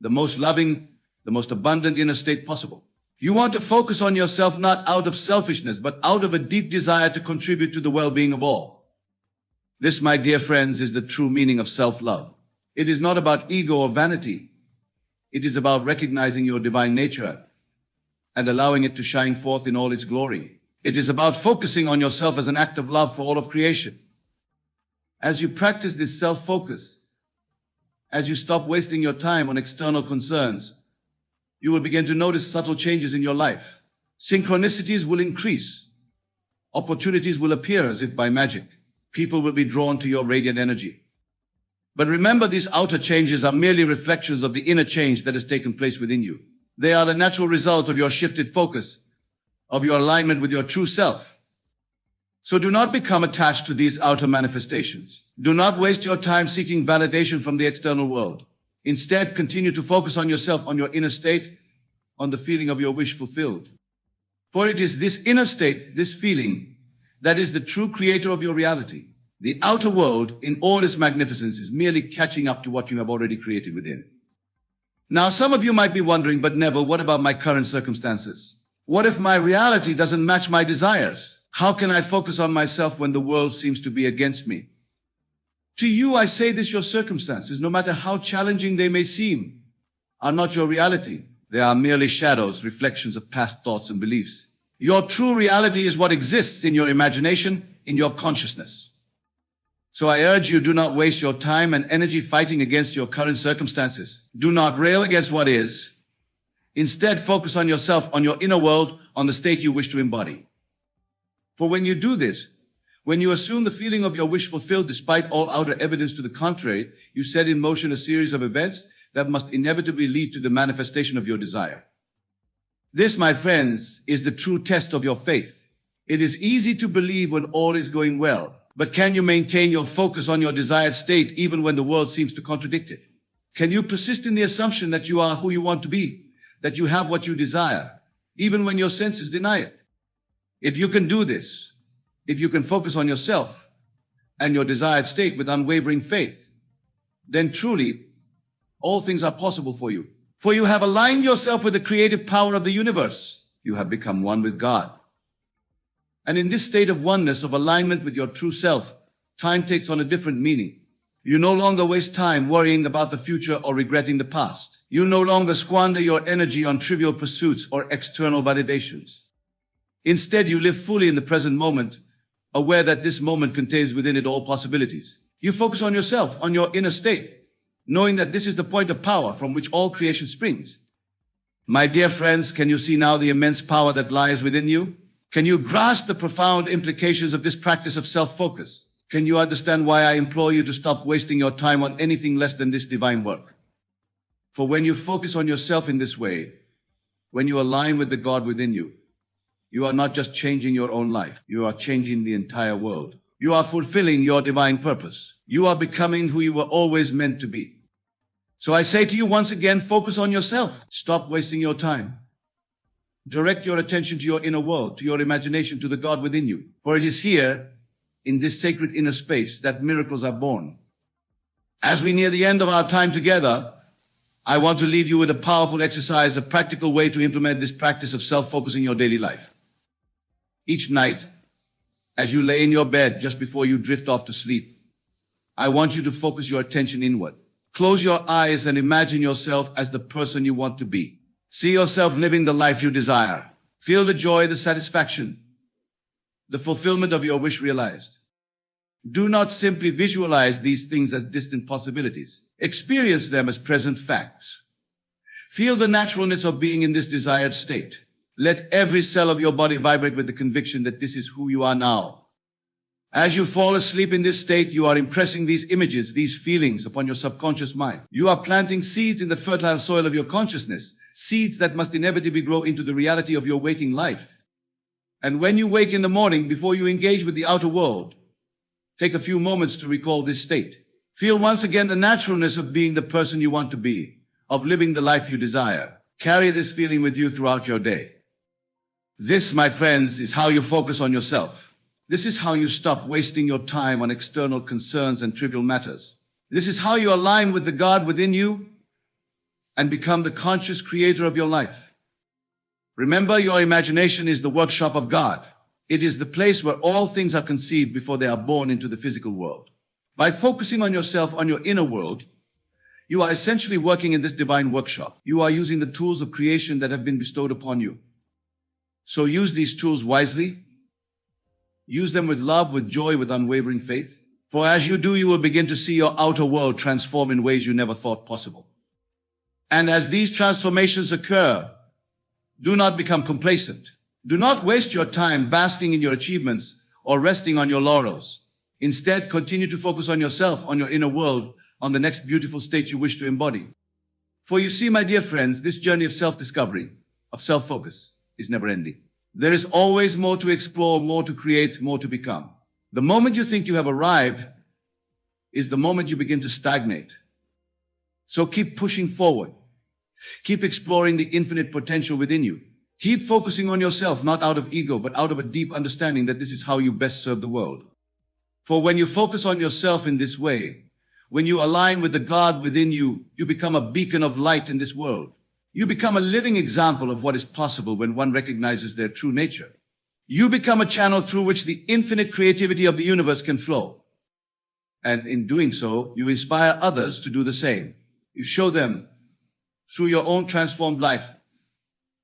the most loving, the most abundant inner state possible. You want to focus on yourself not out of selfishness, but out of a deep desire to contribute to the well-being of all. This, my dear friends, is the true meaning of self-love. It is not about ego or vanity. It is about recognizing your divine nature and allowing it to shine forth in all its glory. It is about focusing on yourself as an act of love for all of creation. As you practice this self-focus, as you stop wasting your time on external concerns, you will begin to notice subtle changes in your life. Synchronicities will increase. Opportunities will appear as if by magic. People will be drawn to your radiant energy. But remember, these outer changes are merely reflections of the inner change that has taken place within you. They are the natural result of your shifted focus, of your alignment with your true self. So do not become attached to these outer manifestations. Do not waste your time seeking validation from the external world. Instead, continue to focus on yourself, on your inner state, on the feeling of your wish fulfilled. For it is this inner state, this feeling, that is the true creator of your reality. The outer world, in all its magnificence, is merely catching up to what you have already created within. Now, some of you might be wondering, but Neville, what about my current circumstances? What if my reality doesn't match my desires? How can I focus on myself when the world seems to be against me? To you, I say this: your circumstances, no matter how challenging they may seem, are not your reality. They are merely shadows, reflections of past thoughts and beliefs. Your true reality is what exists in your imagination, in your consciousness. So I urge you, do not waste your time and energy fighting against your current circumstances. Do not rail against what is. Instead, focus on yourself, on your inner world, on the state you wish to embody. For when you do this, when you assume the feeling of your wish fulfilled despite all outer evidence to the contrary, you set in motion a series of events that must inevitably lead to the manifestation of your desire. This, my friends, is the true test of your faith. It is easy to believe when all is going well, but can you maintain your focus on your desired state even when the world seems to contradict it? Can you persist in the assumption that you are who you want to be, that you have what you desire, even when your senses deny it? If you can do this, if you can focus on yourself and your desired state with unwavering faith, then truly all things are possible for you. For you have aligned yourself with the creative power of the universe. You have become one with God. And in this state of oneness, of alignment with your true self, time takes on a different meaning. You no longer waste time worrying about the future or regretting the past. You no longer squander your energy on trivial pursuits or external validations. Instead, you live fully in the present moment, aware that this moment contains within it all possibilities. You focus on yourself, on your inner state, knowing that this is the point of power from which all creation springs. My dear friends, can you see now the immense power that lies within you? Can you grasp the profound implications of this practice of self-focus? Can you understand why I implore you to stop wasting your time on anything less than this divine work? For when you focus on yourself in this way, when you align with the God within you, you are not just changing your own life, you are changing the entire world. You are fulfilling your divine purpose. You are becoming who you were always meant to be. So I say to you once again, focus on yourself. Stop wasting your time. Direct your attention to your inner world, to your imagination, to the God within you. For it is here, in this sacred inner space, that miracles are born. As we near the end of our time together, I want to leave you with a powerful exercise, a practical way to implement this practice of self-focus in your daily life. Each night, as you lay in your bed just before you drift off to sleep, I want you to focus your attention inward. Close your eyes and imagine yourself as the person you want to be. See yourself living the life you desire. Feel the joy, the satisfaction, the fulfillment of your wish realized. Do not simply visualize these things as distant possibilities. Experience them as present facts. Feel the naturalness of being in this desired state. Let every cell of your body vibrate with the conviction that this is who you are now. As you fall asleep in this state, you are impressing these images, these feelings upon your subconscious mind. You are planting seeds in the fertile soil of your consciousness, seeds that must inevitably grow into the reality of your waking life. And when you wake in the morning, before you engage with the outer world, take a few moments to recall this state. Feel once again the naturalness of being the person you want to be, of living the life you desire. Carry this feeling with you throughout your day. This, my friends, is how you focus on yourself. This is how you stop wasting your time on external concerns and trivial matters. This is how you align with the God within you and become the conscious creator of your life. Remember, your imagination is the workshop of God. It is the place where all things are conceived before they are born into the physical world. By focusing on yourself, on your inner world, you are essentially working in this divine workshop. You are using the tools of creation that have been bestowed upon you. So use these tools wisely. Use them with love, with joy, with unwavering faith. For as you do, you will begin to see your outer world transform in ways you never thought possible. And as these transformations occur, do not become complacent. Do not waste your time basking in your achievements or resting on your laurels. Instead, continue to focus on yourself, on your inner world, on the next beautiful state you wish to embody. For you see, my dear friends, this journey of self-discovery, of self-focus, is never-ending. There is always more to explore, more to create, more to become. The moment you think you have arrived is the moment you begin to stagnate. So keep pushing forward. Keep exploring the infinite potential within you. Keep focusing on yourself, not out of ego, but out of a deep understanding that this is how you best serve the world. For when you focus on yourself in this way, when you align with the God within you, you become a beacon of light in this world. You become a living example of what is possible when one recognizes their true nature. You become a channel through which the infinite creativity of the universe can flow. And in doing so, you inspire others to do the same. You show them through your own transformed life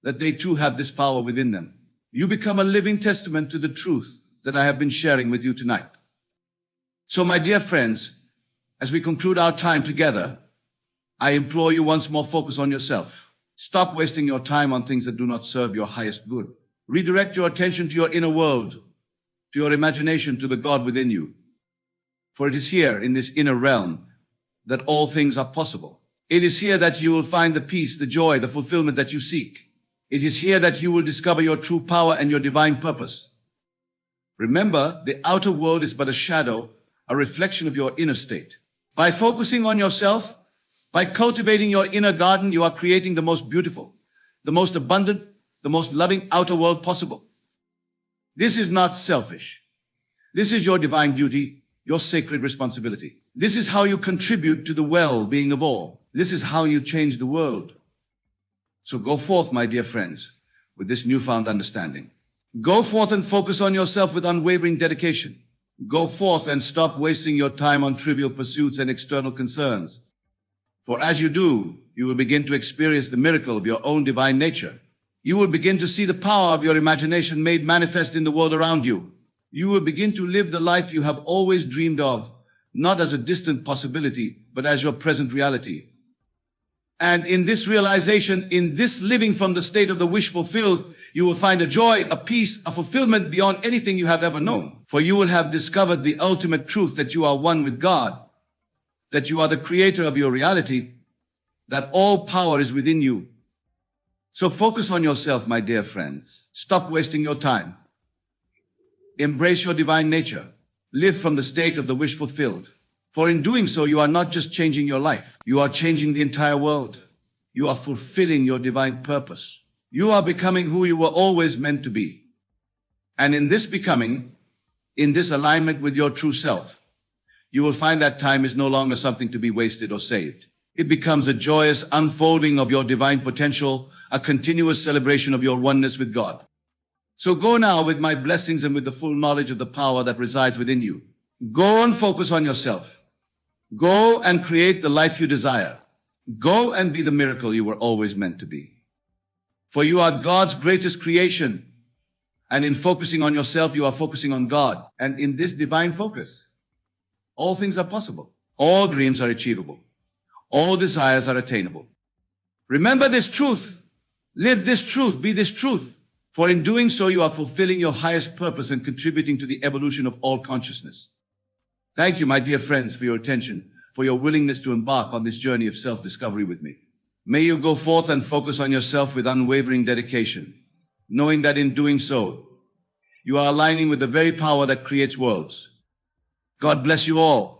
that they too have this power within them. You become a living testament to the truth that I have been sharing with you tonight. So, my dear friends, as we conclude our time together, I implore you once more, focus on yourself. Stop wasting your time on things that do not serve your highest good. Redirect your attention to your inner world, to your imagination, to the God within you. For it is here, in this inner realm, that all things are possible. It is here that you will find the peace, the joy, the fulfillment that you seek. It is here that you will discover your true power and your divine purpose. Remember, the outer world is but a shadow, a reflection of your inner state. By focusing on yourself, by cultivating your inner garden, you are creating the most beautiful, the most abundant, the most loving outer world possible. This is not selfish. This is your divine duty, your sacred responsibility. This is how you contribute to the well-being of all. This is how you change the world. So go forth, my dear friends, with this newfound understanding. Go forth and focus on yourself with unwavering dedication. Go forth and stop wasting your time on trivial pursuits and external concerns. For as you do, you will begin to experience the miracle of your own divine nature. You will begin to see the power of your imagination made manifest in the world around you. You will begin to live the life you have always dreamed of, not as a distant possibility, but as your present reality. And in this realization, in this living from the state of the wish fulfilled, you will find a joy, a peace, a fulfillment beyond anything you have ever known. For you will have discovered the ultimate truth that you are one with God, that you are the creator of your reality, that all power is within you. So focus on yourself, my dear friends. Stop wasting your time. Embrace your divine nature. Live from the state of the wish fulfilled. For in doing so, you are not just changing your life. You are changing the entire world. You are fulfilling your divine purpose. You are becoming who you were always meant to be. And in this becoming, in this alignment with your true self, you will find that time is no longer something to be wasted or saved. It becomes a joyous unfolding of your divine potential, a continuous celebration of your oneness with God. So go now with my blessings and with the full knowledge of the power that resides within you. Go and focus on yourself. Go and create the life you desire. Go and be the miracle you were always meant to be. For you are God's greatest creation. And in focusing on yourself, you are focusing on God. And in this divine focus, all things are possible. All dreams are achievable. All desires are attainable. Remember this truth. Live this truth. Be this truth. For in doing so, you are fulfilling your highest purpose and contributing to the evolution of all consciousness. Thank you, my dear friends, for your attention, for your willingness to embark on this journey of self-discovery with me. May you go forth and focus on yourself with unwavering dedication, knowing that in doing so, you are aligning with the very power that creates worlds. God bless you all.